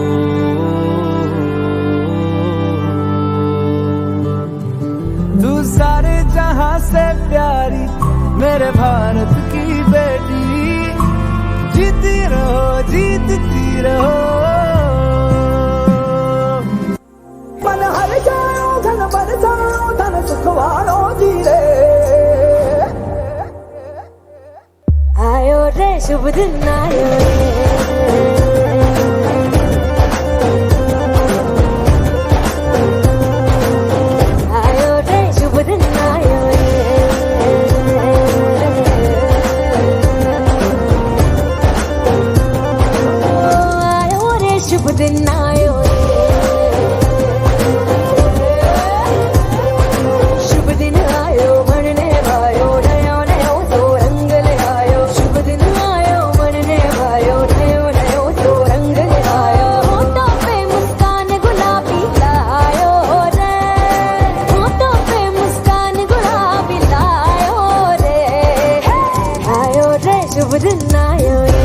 तू सारे जहां से प्यारी मेरे भारत की बेटी, जीती रहो जीतती रहो। मन हर जाओ धन बन जाओ धन सुखवानो जीरे। आयो रे शुभ दिन आयो रे शुभ दिन आयो शुभ दिन आयो शुभ दिन आयो बनने भायो नयो नयो तो रंग ले आयो। शुभ दिन आयो बनने भायो नयो नयो तो रंग ले आयो। होठों पे मुस्कान गुलाबी लायो रे, होठों पे मुस्कान गुलाबी लायो रे। आयो रे शुभ दिन आयो रे।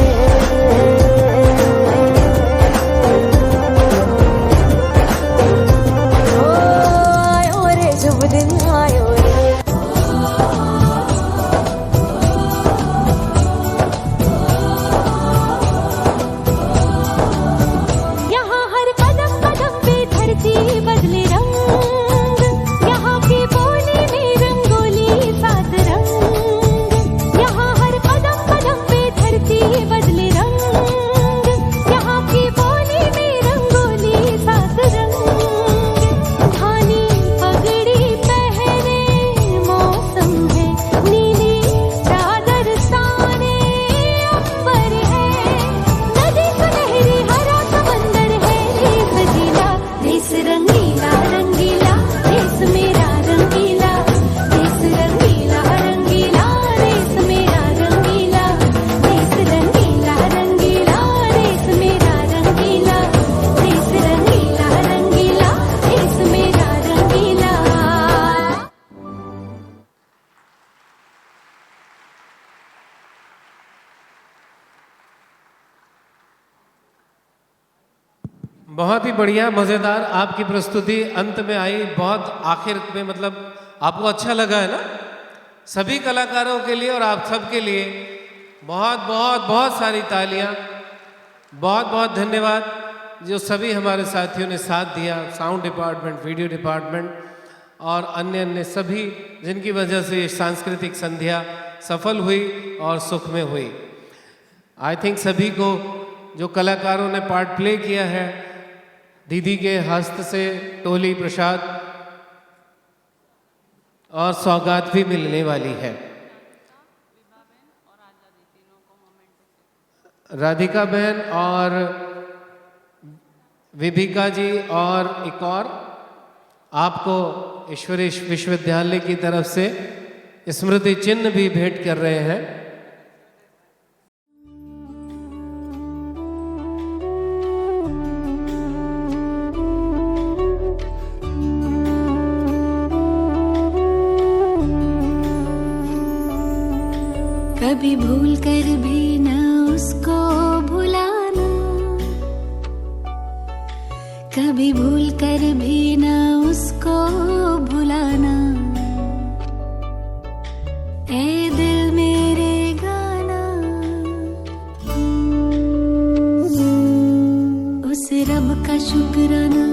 बहुत ही बढ़िया, मज़ेदार आपकी प्रस्तुति अंत में आई, बहुत आखिर में, मतलब आपको अच्छा लगा है ना? सभी कलाकारों के लिए और आप सब के लिए बहुत बहुत बहुत सारी तालियां। बहुत बहुत धन्यवाद जो सभी हमारे साथियों ने साथ दिया, साउंड डिपार्टमेंट, वीडियो डिपार्टमेंट और अन्य सभी, जिनकी वजह से ये सांस्कृतिक संध्या सफल हुई और सुखमय हुई। आई थिंक सभी को, जो कलाकारों ने पार्ट प्ले किया है, दीदी के हस्त से टोली प्रसाद और सौगात भी मिलने वाली है। राधिका बहन और विभिका जी और एक और आपको ईश्वरी विश्वविद्यालय की तरफ से स्मृति चिन्ह भी भेंट कर रहे हैं। कभी भूल कर भी न उसको भुलाना, कभी भूल कर भी न उसको भुलाना। ए दिल मेरे गाना, उस रब का शुक्राना।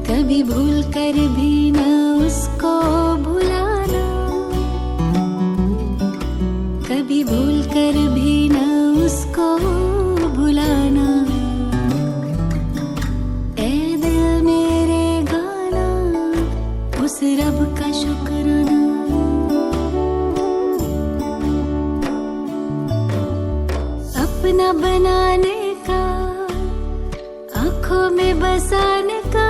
कभी भूल कर भी न उसको भुलाना, कभी भूल कर भी न उसको भुलाना। ए दिल मेरे गाना, उस रब का शुक्राना। अपना बनाने का, आंखों में बसाने का,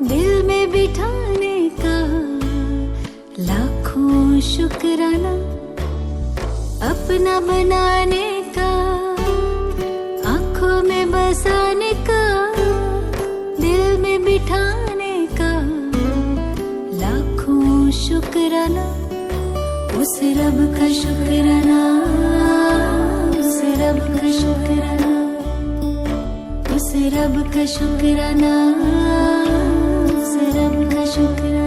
दिल में बिठाने का लाखों शुक्राना। अपना बनाने का, आंखों में बसाने का, दिल में बिठाने का लाखों शुक्राना। उस रब का शुक्राना, उस रब का शुक्राना, उस रब का शुक्राना, उस रब का शुक्राना।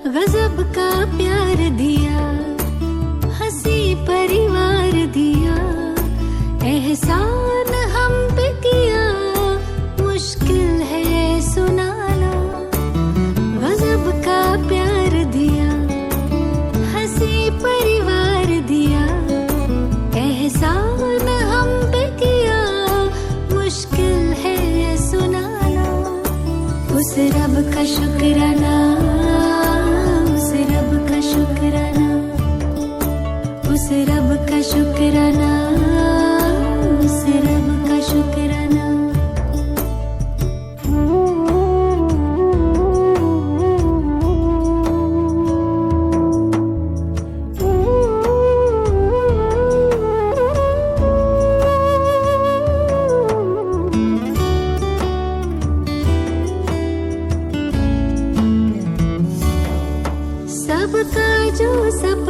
गजब का प्यार दिया, हंसी परिवार दिया, एहसान हम पे किया, मुश्किल है सुनाना। गजब का प्यार दिया, हंसी परिवार दिया, एहसान हम पे किया, मुश्किल है सुनाना। उस रब का शुक्राना, उस रब का शुक्राना, उस रब का शुक्राना, उस रब का शुक्राना। सबका जो सपना